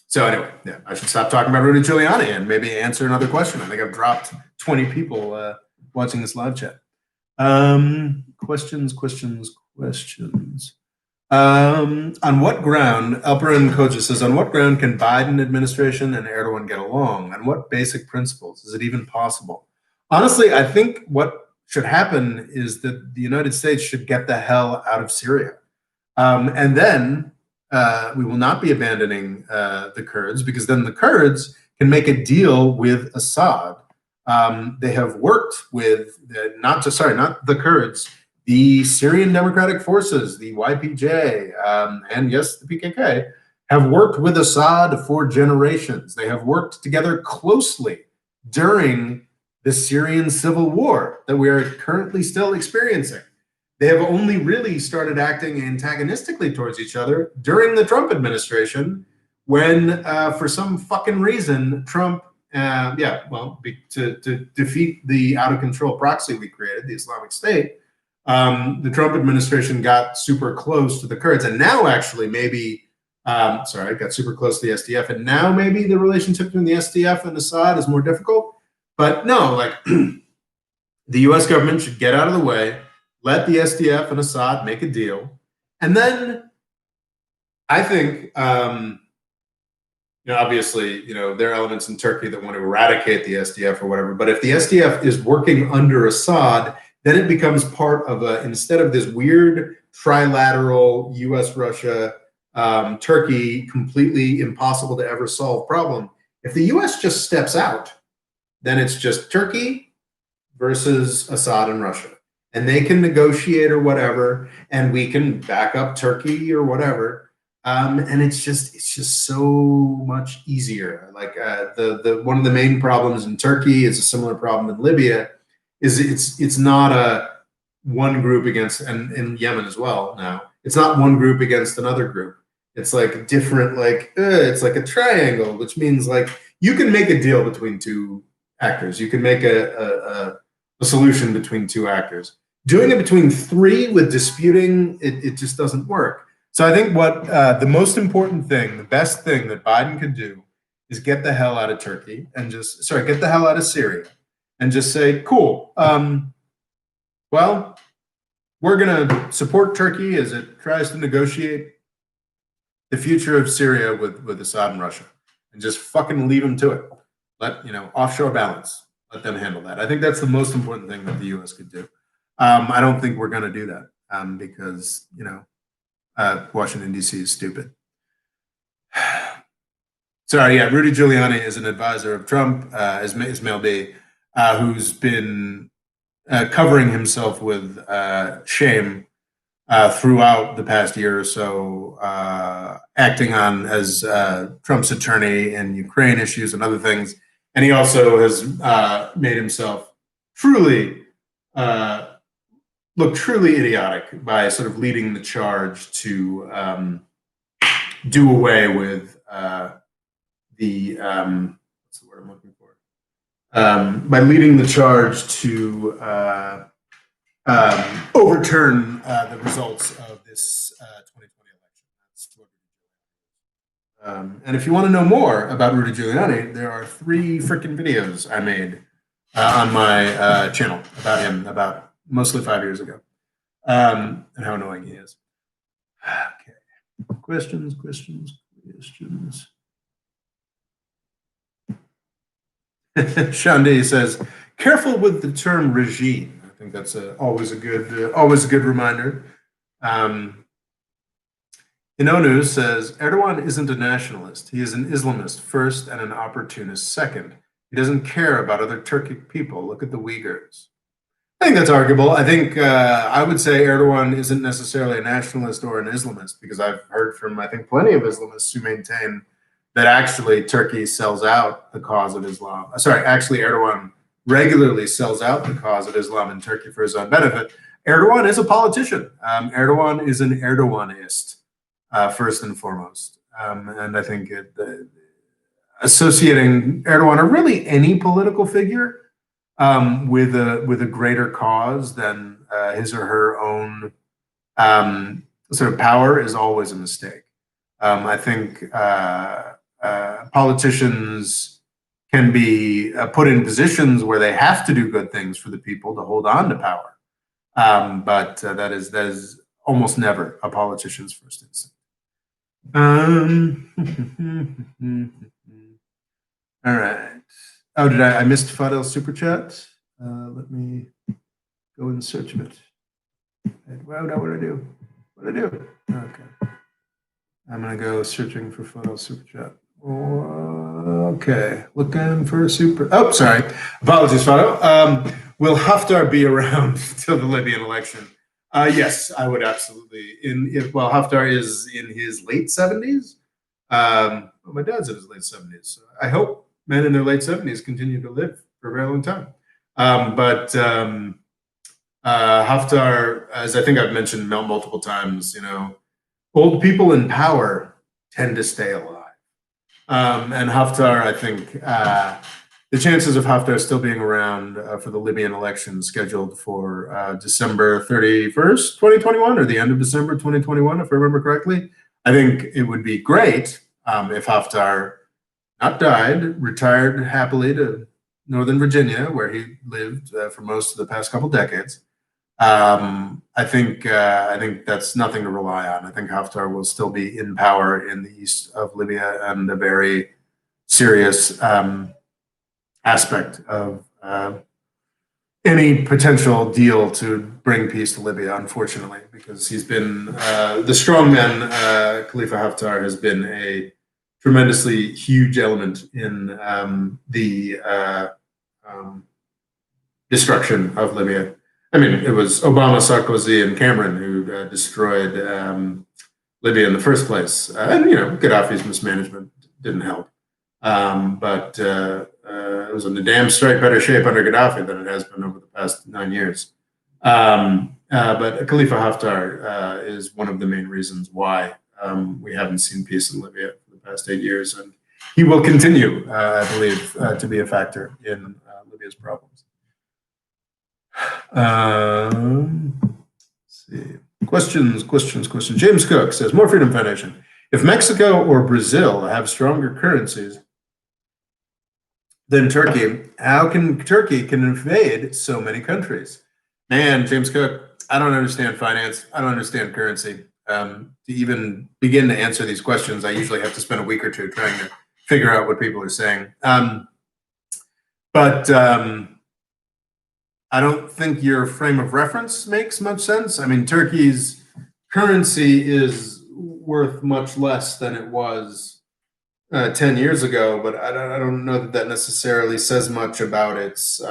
So anyway, yeah, I should stop talking about Rudy Giuliani and maybe answer another question. I think I've dropped 20 people watching this live chat. Questions. On what ground, Alperin Koja says, on what ground can Biden administration and Erdogan get along? On what basic principles? Is it even possible? Honestly, I think what should happen is that the United States should get the hell out of Syria. And then we will not be abandoning the Kurds, because then the Kurds can make a deal with Assad. They have worked with not the Kurds, the Syrian Democratic Forces, the YPJ, and yes, the PKK, have worked with Assad for generations. They have worked together closely during the Syrian civil war that we are currently still experiencing. They have only really started acting antagonistically towards each other during the Trump administration, when for some fucking reason Trump, to defeat the out of control proxy we created, the Islamic State, the Trump administration got super close to the Kurds, and now actually maybe, got super close to the SDF, and now maybe the relationship between the SDF and Assad is more difficult. But no, like the U.S. government should get out of the way, let the SDF and Assad make a deal, and then I think, obviously, there are elements in Turkey that want to eradicate the SDF or whatever. But if the SDF is working under Assad, then it becomes part of instead of this weird trilateral U.S., Russia, Turkey, completely impossible to ever solve problem. If the U.S. just steps out, then it's just Turkey versus Assad and Russia. And they can negotiate or whatever, and we can back up Turkey or whatever. And it's just so much easier. Like the one of the main problems in Turkey is a similar problem in Libya. Is it's not a one group against, and in Yemen as well now. It's not one group against another group. It's like different, it's like a triangle, which means like you can make a deal between two actors. You can make a solution between two actors. Doing it between three with disputing, it just doesn't work. So I think what the most important thing, the best thing that Biden could do is get the hell out of Turkey and get the hell out of Syria and just say, cool, well, we're going to support Turkey as it tries to negotiate the future of Syria with Assad and Russia, and just fucking leave them to it. Let, offshore balance, let them handle that. I think that's the most important thing that the U.S. could do. I don't think we're going to do that because, Washington, D.C. is stupid. Sorry, yeah, Rudy Giuliani is an advisor of Trump, Ismail B., who's been covering himself with shame throughout the past year or so, acting on as Trump's attorney in Ukraine issues and other things. And he also has made himself truly look truly idiotic by sort of leading the charge to do away with the what's the word I'm looking for? By leading the charge to overturn the results of this 2020 election. And if you want to know more about Rudy Giuliani, there are 3 freaking videos I made on my channel about him, about mostly 5 years ago, and how annoying he is. Okay, questions. Sean D says, "Careful with the term regime." I think that's always a good reminder. Inonu says, "Erdogan isn't a nationalist. He is an Islamist first and an opportunist second. He doesn't care about other Turkic people. Look at the Uyghurs." I think that's arguable. I think I would say Erdogan isn't necessarily a nationalist or an Islamist, because I've heard from, I think, plenty of Islamists who maintain that actually Turkey sells out the cause of Islam. Actually, Erdogan regularly sells out the cause of Islam in Turkey for his own benefit. Erdogan is a politician. Erdogan is an Erdoganist, first and foremost. And I think associating Erdogan, or really any political figure, with a greater cause than his or her own sort of power is always a mistake. I think politicians can be put in positions where they have to do good things for the people to hold on to power, but that is almost never a politician's first instinct. All right. Oh, did I missed Fadel's super chat? Let me go and search it. What did I do? Okay. I'm going to go searching for Fadel's super chat. Okay. Looking for a super. Oh, sorry. Apologies, Fadel. Will Haftar be around till the Libyan election? Yes, I would absolutely. Haftar is in his late 70s. My dad's in his late 70s. So I hope men in their late 70s continue to live for a very long time. But Haftar, as I think I've mentioned multiple times, old people in power tend to stay alive. And Haftar, I think the chances of Haftar still being around for the Libyan election scheduled for December 31st, 2021, or the end of December 2021, if I remember correctly. I think it would be great if Haftar not died, retired happily to Northern Virginia, where he lived for most of the past couple decades. I think that's nothing to rely on. I think Haftar will still be in power in the east of Libya, and a very serious aspect of any potential deal to bring peace to Libya, unfortunately, because he's been the strongman. Khalifa Haftar has been a tremendously huge element in the destruction of Libya. I mean, it was Obama, Sarkozy, and Cameron who destroyed Libya in the first place. And, Gaddafi's mismanagement didn't help. But it was in a damn straight better shape under Gaddafi than it has been over the past 9 years. But Khalifa Haftar is one of the main reasons why we haven't seen peace in Libya for the past 8 years. And he will continue, I believe, to be a factor in Libya's problems. Let's see. Questions. James Cook says, More Freedom Foundation. If Mexico or Brazil have stronger currencies than Turkey, how can Turkey invade so many countries? Man, James Cook, I don't understand finance. I don't understand currency. To even begin to answer these questions, I usually have to spend a week or two trying to figure out what people are saying. But I don't think your frame of reference makes much sense. I mean, Turkey's currency is worth much less than it was 10 years ago, but I don't know that necessarily says much about its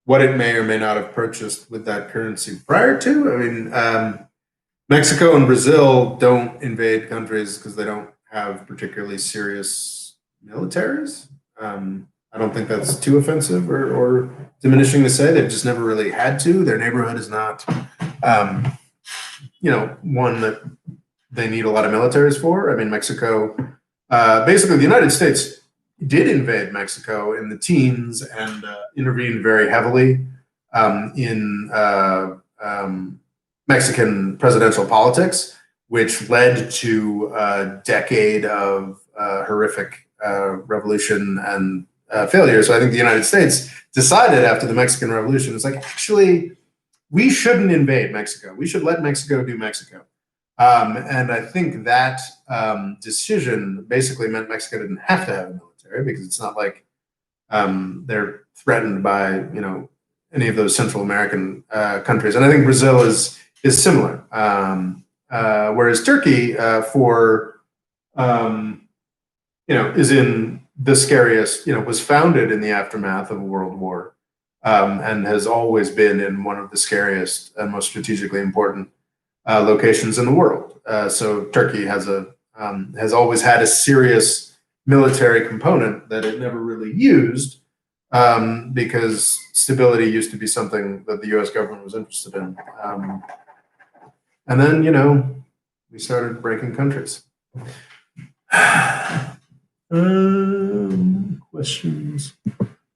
what it may or may not have purchased with that currency prior to. I mean, Mexico and Brazil don't invade countries because they don't have particularly serious militaries. I don't think that's too offensive or diminishing to say. They've just never really had to. Their neighborhood is not, one that they need a lot of militaries for. I mean, Mexico, basically the United States did invade Mexico in the teens and intervened very heavily in Mexican presidential politics, which led to a decade of horrific revolution and failure. So I think the United States decided after the Mexican Revolution, it's like, actually, we shouldn't invade Mexico. We should let Mexico do Mexico. And I think that decision basically meant Mexico didn't have to have a military, because it's not like they're threatened by any of those Central American countries. And I think Brazil is similar. Whereas Turkey, is in the scariest, was founded in the aftermath of a world war, and has always been in one of the scariest and most strategically important locations in the world. So Turkey has always had a serious military component that it never really used, because stability used to be something that the U.S. government was interested in. And then, we started breaking countries. Questions.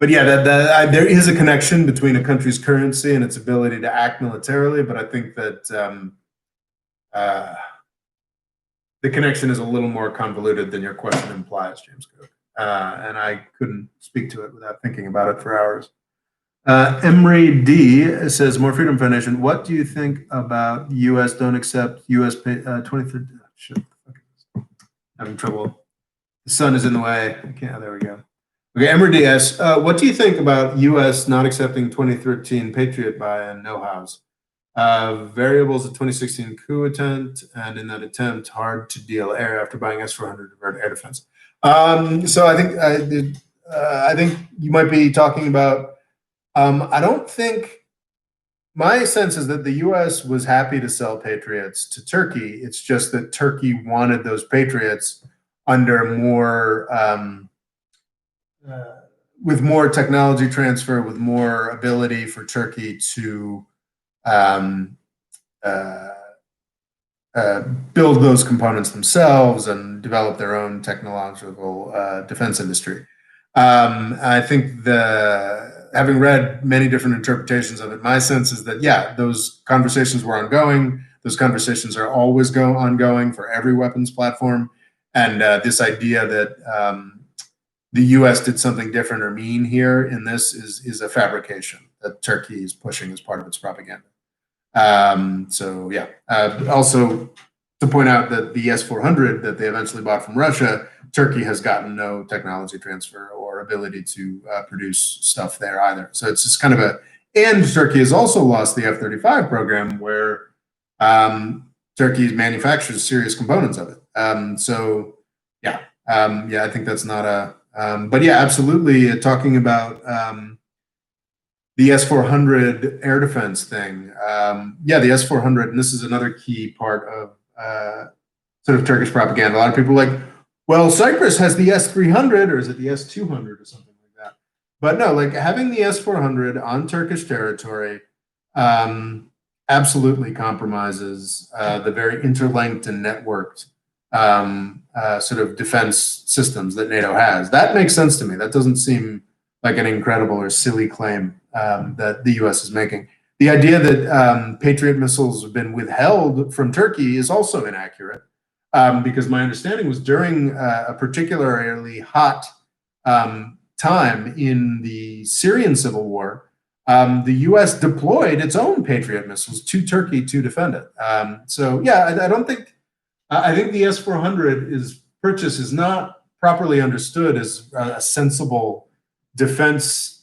But yeah, there is a connection between a country's currency and its ability to act militarily. But I think that the connection is a little more convoluted than your question implies, James Cook. And I couldn't speak to it without thinking about it for hours. Emery D says, More Freedom Foundation, what do you think about U.S. don't accept U.S. 23rd? Shit, having trouble. The sun is in the way. I can't. There we go. Okay, Emery D asks, what do you think about U.S. not accepting 2013 Patriot buy and know-hows? Variables of 2016 coup attempt, and in that attempt, hard to deal air after buying S-400 to divert air defense. So I think you might be talking about. I don't think. My sense is that the U.S. was happy to sell Patriots to Turkey. It's just that Turkey wanted those Patriots under more, with more technology transfer, with more ability for Turkey to build those components themselves and develop their own technological defense industry. I think having read many different interpretations of it, my sense is that, yeah, those conversations were ongoing. Those conversations are always ongoing for every weapons platform. And this idea that the U.S. did something different or mean here in this is a fabrication that Turkey is pushing as part of its propaganda. So yeah, also to point out that the S-400 that they eventually bought from Russia, Turkey has gotten no technology transfer or ability to produce stuff there either. So it's just kind of and Turkey has also lost the F-35 program where Turkey manufactures serious components of it. So yeah, I think that's not but yeah, absolutely talking about the S-400 air defense thing. Yeah, the S-400, and this is another key part of sort of Turkish propaganda. A lot of people are like, well, Cyprus has the S-300, or is it the S-200 or something like that? But no, like having the S-400 on Turkish territory absolutely compromises the very interlinked and networked sort of defense systems that NATO has. That makes sense to me. That doesn't seem like an incredible or silly claim that the U.S. is making. The idea that Patriot missiles have been withheld from Turkey is also inaccurate, because my understanding was during a particularly hot time in the Syrian civil war, the U.S. deployed its own Patriot missiles to Turkey to defend it. So yeah, I think the S-400 purchase is not properly understood as a sensible defense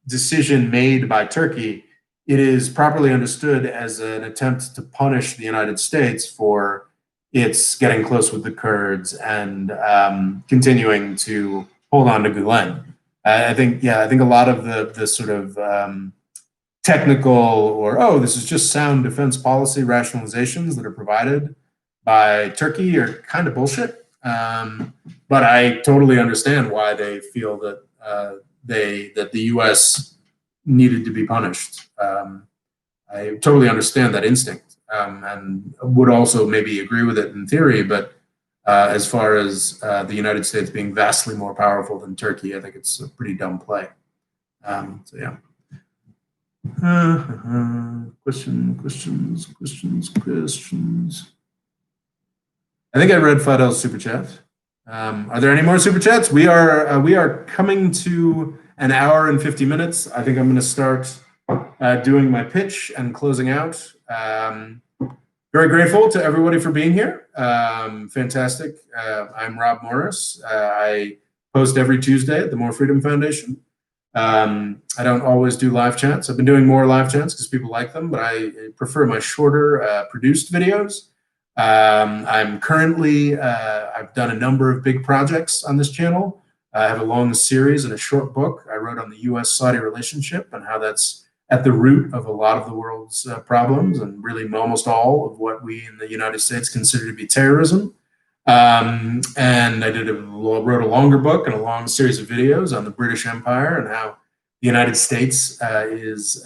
decision made by Turkey. It is properly understood as an attempt to punish the United States for its getting close with the Kurds and continuing to hold on to Gulen. I think a lot of the sort of technical or this is just sound defense policy rationalizations that are provided by Turkey are kind of bullshit. But I totally understand why they feel that that the U.S. needed to be punished. I totally understand that instinct, and would also maybe agree with it in theory. But as far as the United States being vastly more powerful than Turkey, I think it's a pretty dumb play. So yeah. Questions. I think I read Fidel's super chat. Are there any more super chats? We are coming to an hour and 50 minutes. I think I'm going to start doing my pitch and closing out. Very grateful to everybody for being here. Fantastic. I'm Rob Morris. I post every Tuesday at the More Freedom Foundation. I don't always do live chats. I've been doing more live chats because people like them, but I prefer my shorter produced videos. I'm currently, I've done a number of big projects on this channel. I have a long series and a short book I wrote on the U.S.-Saudi relationship and how that's at the root of a lot of the world's problems and really almost all of what we in the United States consider to be terrorism. And I wrote a longer book and a long series of videos on the British Empire and how the United States is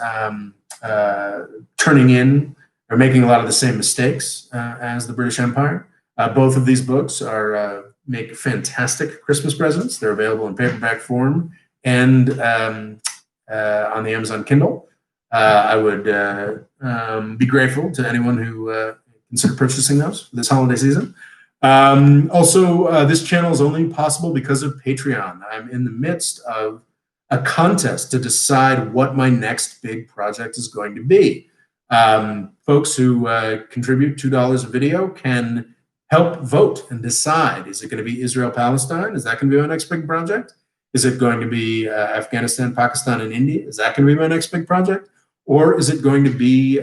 turning in or making a lot of the same mistakes as the British Empire. Both of these books make fantastic Christmas presents. They're available in paperback form and on the Amazon Kindle. I would be grateful to anyone who consider purchasing those this holiday season. Also, this channel is only possible because of Patreon. I'm in the midst of a contest to decide what my next big project is going to be. Folks who contribute $2 a video can help vote and decide. Is it going to be Israel-Palestine? Is that going to be my next big project? Is it going to be Afghanistan, Pakistan, and India? Is that going to be my next big project? Or is it going to be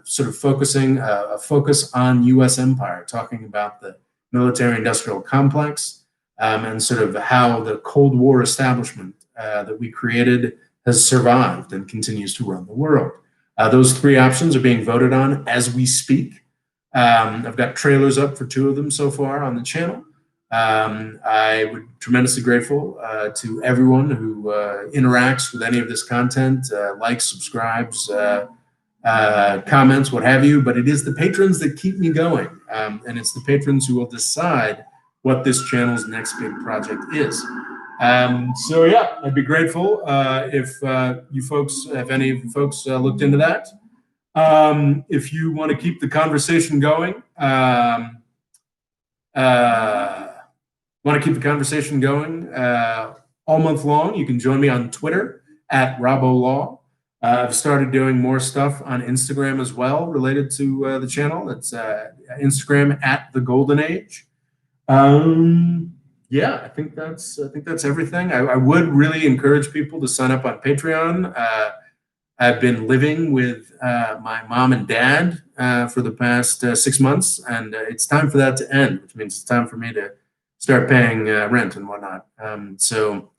sort of a focus on U.S. empire, talking about the military-industrial complex and sort of how the Cold War establishment that we created has survived and continues to run the world. Those three options are being voted on as we speak. I've got trailers up for 2 of them so far on the channel. I would be tremendously grateful to everyone who interacts with any of this content, likes, subscribes, comments, what have you, but it is the patrons that keep me going. And it's the patrons who will decide what this channel's next big project is. So yeah, I'd be grateful if you folks, if any of you folks looked into that. If you want to keep the conversation going, all month long, you can join me on Twitter at RoboLaw. I've started doing more stuff on Instagram as well related to the channel. It's Instagram at the Golden Age. Yeah, I think that's everything. I would really encourage people to sign up on Patreon. I've been living with my mom and dad for the past 6 months, and it's time for that to end, which means it's time for me to start paying rent and whatnot. So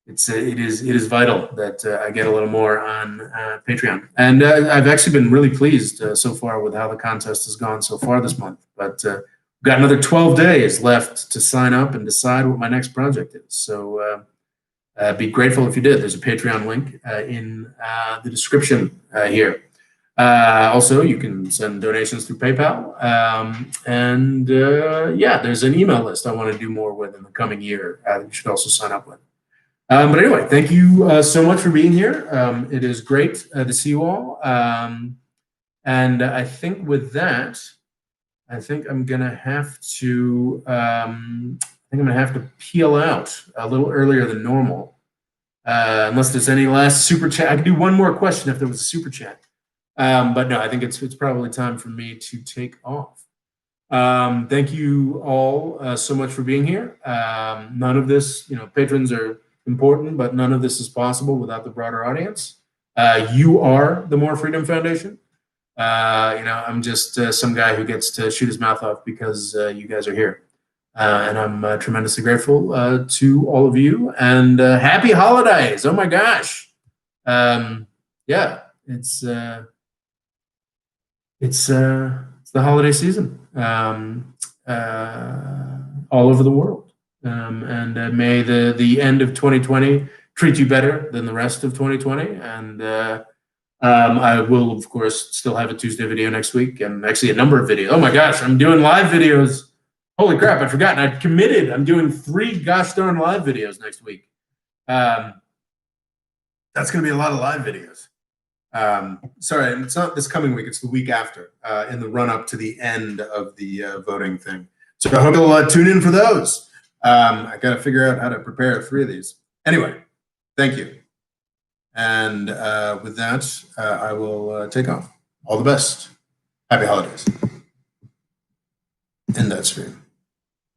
it is vital that I get a little more on Patreon, and I've actually been really pleased so far with how the contest has gone so far this month. But we've got another 12 days left to sign up and decide what my next project is. So be grateful if you did. There's a Patreon link in the description here. Also, you can send donations through PayPal. Yeah, there's an email list I want to do more with in the coming year that you should also sign up with. But anyway, thank you so much for being here. It is great to see you all. And I think with that, I think I'm gonna have to peel out a little earlier than normal, unless there's any last super chat. I could do one more question if there was a super chat, but no, I think it's probably time for me to take off. Thank you all so much for being here. None of this, patrons are important, but none of this is possible without the broader audience. You are the More Freedom Foundation. I'm just some guy who gets to shoot his mouth off because you guys are here. And I'm tremendously grateful to all of you, and happy holidays. Oh my gosh. Yeah, it's the holiday season all over the world. And may the end of 2020 treat you better than the rest of 2020. And I will, of course, still have a Tuesday video next week, and actually a number of videos. Oh my gosh, I'm doing live videos. Holy crap, I'd forgotten. I'd committed. I'm doing 3 gosh darn live videos next week. That's going to be a lot of live videos. Sorry, it's not this coming week. It's the week after, in the run-up to the end of the voting thing. So I hope you'll tune in for those. I got to figure out how to prepare 3 of these. Anyway, thank you. And with that, I will take off. All the best. Happy holidays. End that stream.